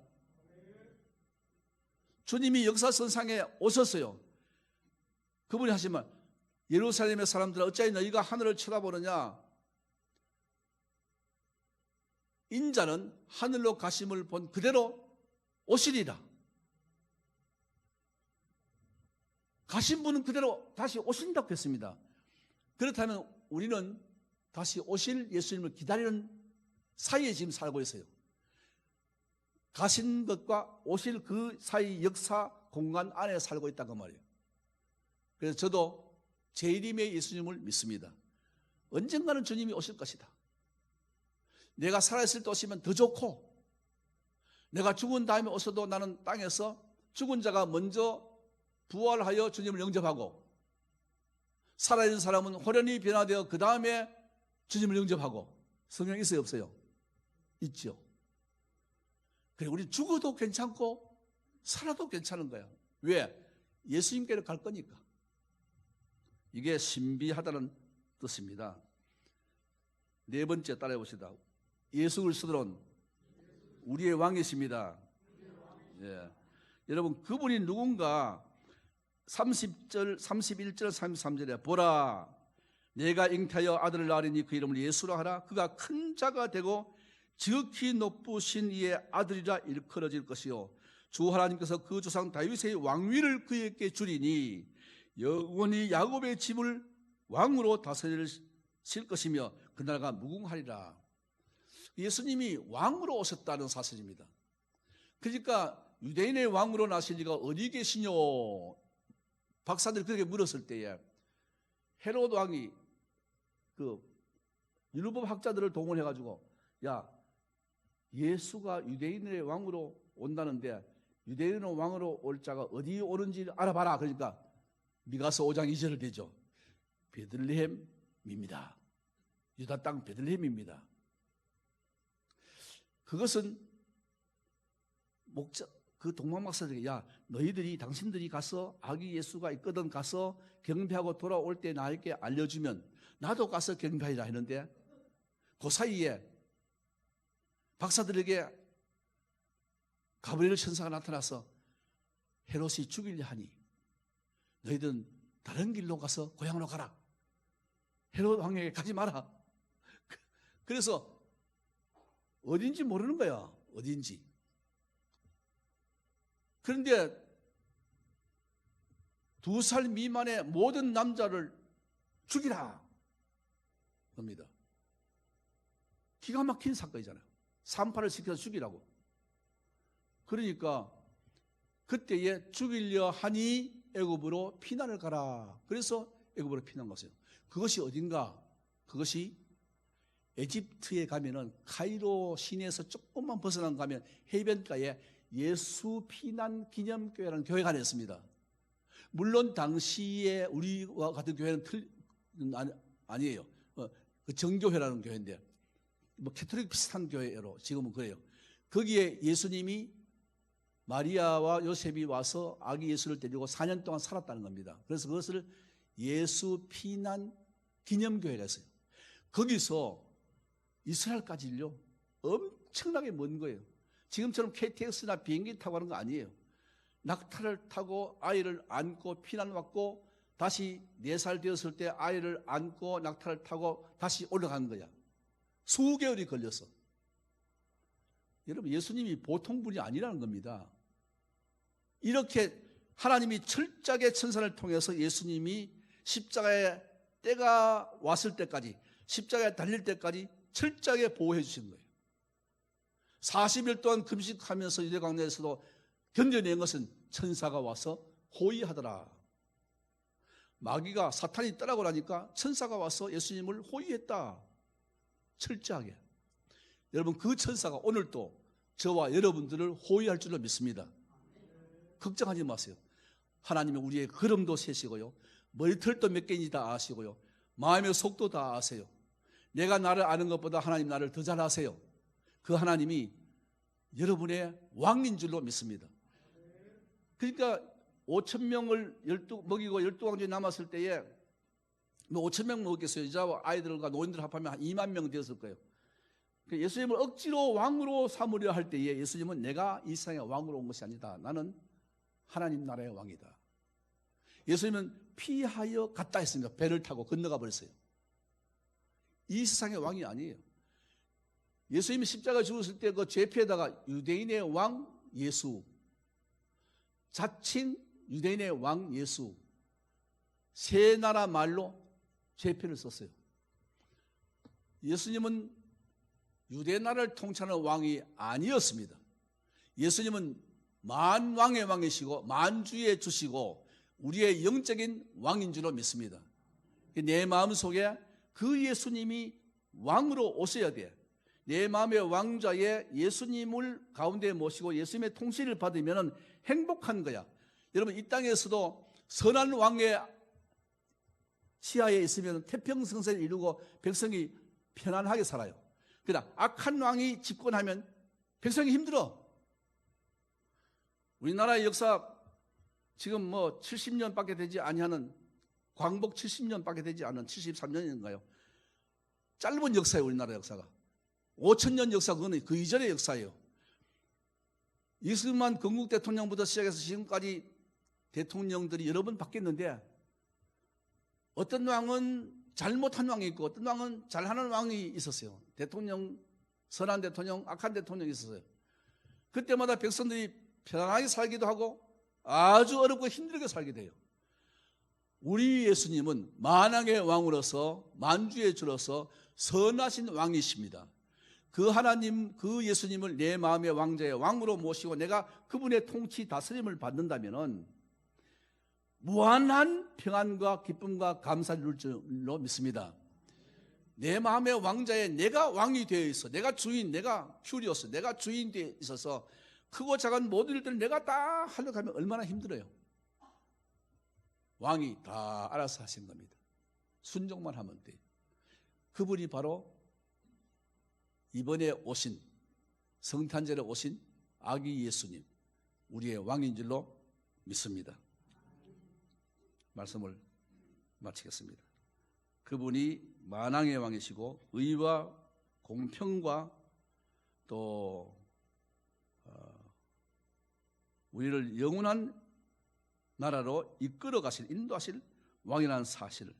주님이 역사선상에 오셨어요. 그분이 하시면 예루살렘의 사람들아 어찌하여 너희가 하늘을 쳐다보느냐? 인자는 하늘로 가심을 본 그대로 오시리라. 가신 분은 그대로 다시 오신다고 했습니다. 그렇다면 우리는 다시 오실 예수님을 기다리는 사이에 지금 살고 있어요. 가신 것과 오실 그 사이 역사 공간 안에 살고 있다고 말이에요. 그래서 저도 재림의 예수님을 믿습니다. 언젠가는 주님이 오실 것이다. 내가 살아있을 때 오시면 더 좋고, 내가 죽은 다음에 오셔도 나는 땅에서 죽은 자가 먼저 부활하여 주님을 영접하고, 살아있는 사람은 호련히 변화되어 그 다음에 주님을 영접하고. 성경 있어요, 없어요? 있죠. 그래, 우리 죽어도 괜찮고 살아도 괜찮은 거야. 왜? 예수님께로 갈 거니까. 이게 신비하다는 뜻입니다. 네 번째 따라해 봅시다. 예수 그리스도는 우리의 왕이십니다. 예. 여러분, 그분이 누군가 30절, 31절, 33절에 보라, 내가 잉태하여 아들을 낳으리니 그 이름을 예수라 하라. 그가 큰 자가 되고 지극히 높으신 이의 아들이라 일컬어질 것이요 주 하나님께서 그 조상 다윗의 왕위를 그에게 주리니 영원히 야곱의 집을 왕으로 다스릴 것이며 그 나라가 무궁하리라. 예수님이 왕으로 오셨다는 사실입니다. 그러니까 유대인의 왕으로 나신 이가 어디 계시뇨? 박사들이 그렇게 물었을 때에 헤롯 왕이 그 율법 학자들을 동원해가지고, 야, 예수가 유대인의 왕으로 온다는데 유대인의 왕으로 올 자가 어디 오는지 알아봐라. 그러니까 미가서 5장 2절을 되죠. 베들레헴입니다. 유다 땅 베들레헴입니다. 그것은 목자 그 동방박사들에게, 야, 너희들이 당신들이 가서 아기 예수가 있거든 가서 경배하고 돌아올 때 나에게 알려주면 나도 가서 경배하리라 했는데, 그 사이에 박사들에게 가브리엘 천사가 나타나서 헤롯이 죽이려 하니 너희들은 다른 길로 가서 고향으로 가라. 헤롯 왕에게 가지 마라. 그래서 어딘지 모르는 거야. 어딘지. 그런데 2살 미만의 모든 남자를 죽이라 겁니다. 기가 막힌 사건이잖아요. 산파를 시켜서 죽이라고. 그러니까 그때에 죽이려 하니 애굽으로 피난을 가라. 그래서 애굽으로 피난 갔어요. 그것이 어딘가? 그것이 에집트에 가면은 카이로 시내에서 조금만 벗어난 가면 해변가에 예수 피난 기념교회라는 교회가 하나 있습니다. 물론 당시에 우리와 같은 교회는 아니에요. 그 정교회라는 교회인데, 뭐 캐톨릭 비슷한 교회로 지금은 그래요. 거기에 예수님이 마리아와 요셉이 와서 아기 예수를 데리고 4년 동안 살았다는 겁니다. 그래서 그것을 예수 피난 기념교회가 있어요. 거기서 이스라엘까지요 엄청나게 먼 거예요. 지금처럼 KTX나 비행기 타고 가는 거 아니에요. 낙타를 타고 아이를 안고 피난 왔고 다시 4살 되었을 때 아이를 안고 낙타를 타고 다시 올라간 거야. 수개월이 걸렸어. 여러분, 예수님이 보통 분이 아니라는 겁니다. 이렇게 하나님이 철저하게 천사를 통해서 예수님이 십자가에 때가 왔을 때까지, 십자가에 달릴 때까지 철저하게 보호해 주신 거예요. 40일 동안 금식하면서 유대광야에서도 견뎌낸 것은 천사가 와서 호위하더라. 마귀가 사탄이 떠나고 나니까 천사가 와서 예수님을 호위했다. 철저하게. 여러분, 그 천사가 오늘도 저와 여러분들을 호위할 줄로 믿습니다. 걱정하지 마세요. 하나님은 우리의 걸음도 세시고요, 머리털도 몇 개인지 다 아시고요, 마음의 속도 다 아세요. 내가 나를 아는 것보다 하나님 나를 더 잘 아세요. 그 하나님이 여러분의 왕인 줄로 믿습니다. 그러니까 5,000명을 먹이고 12왕족이 남았을 때에 뭐 5,000명 먹었겠어요. 여자와 아이들과 노인들 합하면 한 2만 명 되었을 거예요. 예수님을 억지로 왕으로 삼으려 할 때에 예수님은 내가 이 세상의 왕으로 온 것이 아니다. 나는 하나님 나라의 왕이다. 예수님은 피하여 갔다 했습니다. 배를 타고 건너가 버렸어요. 이 세상의 왕이 아니에요. 예수님이 십자가에 죽었을 때 그 죄패에다가 유대인의 왕 예수, 자칭 유대인의 왕 예수, 세 나라 말로 죄패를 썼어요. 예수님은 유대 나라를 통치하는 왕이 아니었습니다. 예수님은 만왕의 왕이시고 만주의 주시고 우리의 영적인 왕인 줄로 믿습니다. 내 마음속에 그 예수님이 왕으로 오셔야 돼. 내 마음의 왕좌에 예수님을 가운데 모시고 예수님의 통치를 받으면 행복한 거야. 여러분, 이 땅에서도 선한 왕의 시야에 있으면 태평성세를 이루고 백성이 편안하게 살아요. 그러나 악한 왕이 집권하면 백성이 힘들어. 우리나라의 역사 지금 뭐 70년밖에 되지 아니하는, 광복 70년밖에 되지 않은 73년인가요? 짧은 역사예요. 우리나라 역사가 5,000년 역사, 그거는 그 이전의 역사예요. 이승만 건국 대통령부터 시작해서 지금까지 대통령들이 여러 번 바뀌었는데 어떤 왕은 잘못한 왕이 있고 어떤 왕은 잘하는 왕이 있었어요. 대통령, 선한 대통령, 악한 대통령이 있었어요. 그때마다 백성들이 편안하게 살기도 하고 아주 어렵고 힘들게 살게 돼요. 우리 예수님은 만왕의 왕으로서 만주의 주로서 선하신 왕이십니다. 그 하나님, 그 예수님을 내 마음의 왕자의 왕으로 모시고 내가 그분의 통치 다스림을 받는다면 무한한 평안과 기쁨과 감사를 누릴 줄로 믿습니다. 내 마음의 왕자에 내가 왕이 되어 있어, 내가 주인, 내가 큐리오스, 내가 주인 되어 있어서 크고 작은 모든 일들을 내가 다 하려고 하면 얼마나 힘들어요. 왕이 다 알아서 하신 겁니다. 순종만 하면 돼. 그분이 바로 이번에 오신, 성탄절에 오신 아기 예수님, 우리의 왕인 줄로 믿습니다. 말씀을 마치겠습니다. 그분이 만왕의 왕이시고 의와 공평과 또 우리를 영원한 나라로 이끌어 가실, 인도하실 왕이라는 사실을,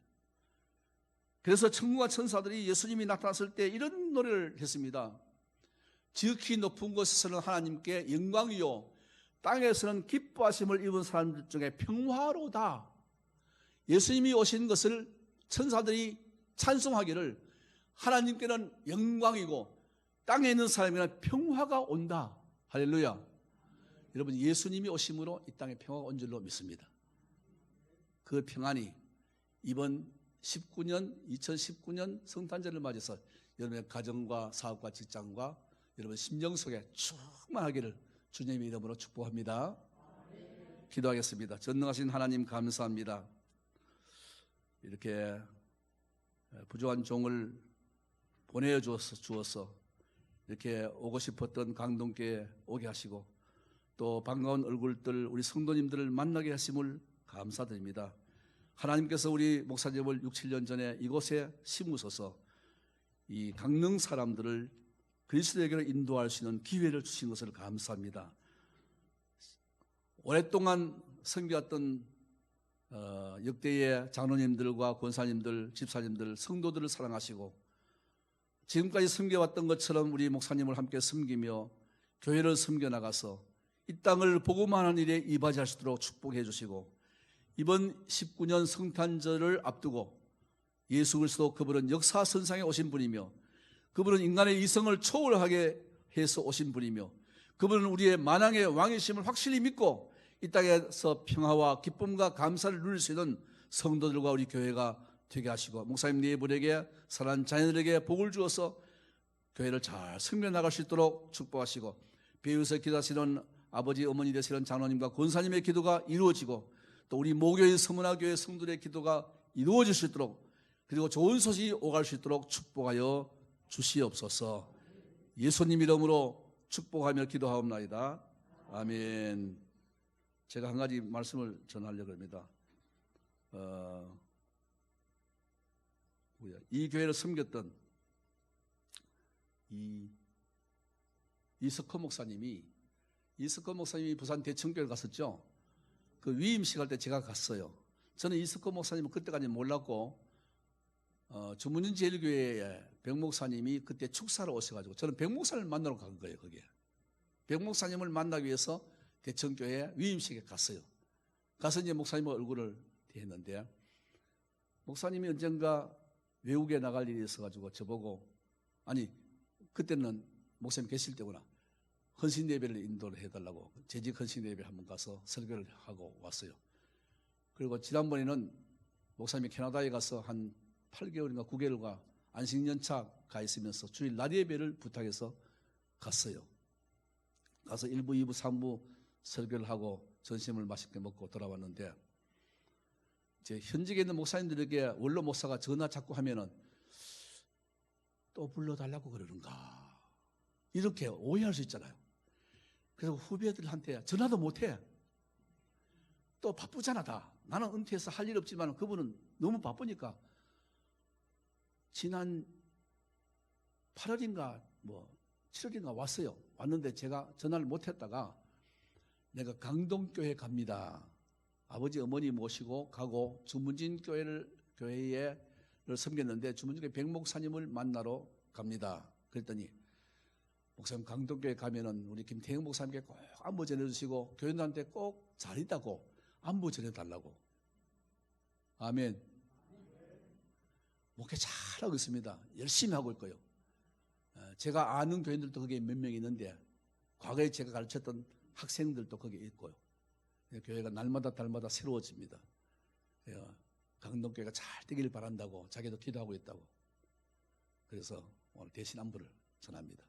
그래서 천국과 천사들이 예수님이 나타났을 때 이런 노래를 했습니다. 지극히 높은 곳에서는 하나님께 영광이요 땅에서는 기뻐하심을 입은 사람들 중에 평화로다. 예수님이 오신 것을 천사들이 찬송하기를 하나님께는 영광이고 땅에 있는 사람에게는 평화가 온다. 할렐루야. 여러분, 예수님이 오심으로 이 땅에 평화가 온 줄로 믿습니다. 그 평안이 이번 2019년 성탄절을 맞아서 여러분의 가정과 사업과 직장과 여러분 심령 속에 충만하기를 주님의 이름으로 축복합니다. 기도하겠습니다. 전능하신 하나님 감사합니다. 이렇게 부족한 종을 보내주어서 이렇게 오고 싶었던 강동교에 오게 하시고 또 반가운 얼굴들 우리 성도님들을 만나게 하심을 감사드립니다. 하나님께서 우리 목사님을 6, 7년 전에 이곳에 심으셔서 이 강릉 사람들을 그리스도에게로 인도할 수 있는 기회를 주신 것을 감사합니다. 오랫동안 섬겨왔던 역대의 장로님들과 권사님들, 집사님들, 성도들을 사랑하시고 지금까지 섬겨왔던 것처럼 우리 목사님을 함께 섬기며 교회를 섬겨나가서 이 땅을 복음화하는 일에 이바지할 수 있도록 축복해 주시고 이번 19년 성탄절을 앞두고 예수 그리스도 그분은 역사선상에 오신 분이며 그분은 인간의 이성을 초월하게 해서 오신 분이며 그분은 우리의 만왕의 왕이심을 확실히 믿고 이 땅에서 평화와 기쁨과 감사를 누릴 수 있는 성도들과 우리 교회가 되게 하시고 목사님 네 분에게 사랑하는 자녀들에게 복을 주어서 교회를 잘 섬겨 나갈 수 있도록 축복하시고 배우서 기도하시는 아버지 어머니 되시는 장로님과 권사님의 기도가 이루어지고 또 우리 모교인 서문화교회 성도들의 기도가 이루어질 수 있도록 그리고 좋은 소식이 오갈 수 있도록 축복하여 주시옵소서. 예수님 이름으로 축복하며 기도하옵나이다. 아멘. 제가 한 가지 말씀을 전하려고 합니다. 이 교회를 섬겼던 이석호 목사님이 부산 대청교회를 갔었죠. 그 위임식 할 때 제가 갔어요. 저는 이석호 목사님은 그때까지 몰랐고 주문진 제일교회의 백 목사님이 그때 축사로 오셔가지고 저는 백 목사님을 만나러 간 거예요. 거기에 백 목사님을 만나기 위해서 대청교회 위임식에 갔어요. 가서 이제 목사님 얼굴을 대했는데 목사님이 언젠가 외국에 나갈 일이 있어가지고 저보고 아니 그때는 목사님 계실 때구나. 헌신 예배를 인도를 해달라고 재직 헌신 예배를 한번 가서 설교를 하고 왔어요. 그리고 지난번에는 목사님이 캐나다에 가서 한 8개월인가 9개월가 안식년차 가 있으면서 주일 낮 예배를 부탁해서 갔어요. 가서 1부, 2부, 3부 설교를 하고 점심을 맛있게 먹고 돌아왔는데 이제 현직에 있는 목사님들에게 원로 목사가 전화 자꾸 하면은 또 불러달라고 그러는가 이렇게 오해할 수 있잖아요. 그래서 후배들한테 전화도 못해. 또 바쁘잖아 다. 나는 은퇴해서 할 일 없지만 그분은 너무 바쁘니까 지난 8월인가 7월인가 왔어요. 왔는데 제가 전화를 못했다가 내가 강동교회 갑니다. 아버지 어머니 모시고 가고 주문진 교회를 섬겼는데 주문진 교회 백 목사님을 만나러 갑니다. 그랬더니 목사님 강동교회 가면은 우리 김태형 목사님께 꼭 안부 전해주시고 교인들한테 꼭 잘 있다고 안부 전해달라고. 아멘. 목회 잘하고 있습니다. 열심히 하고 있고요. 제가 아는 교인들도 거기에 몇 명 있는데 과거에 제가 가르쳤던 학생들도 거기에 있고요. 교회가 날마다 새로워집니다. 강동교회가 잘 되길 바란다고 자기도 기도하고 있다고. 그래서 오늘 대신 안부를 전합니다.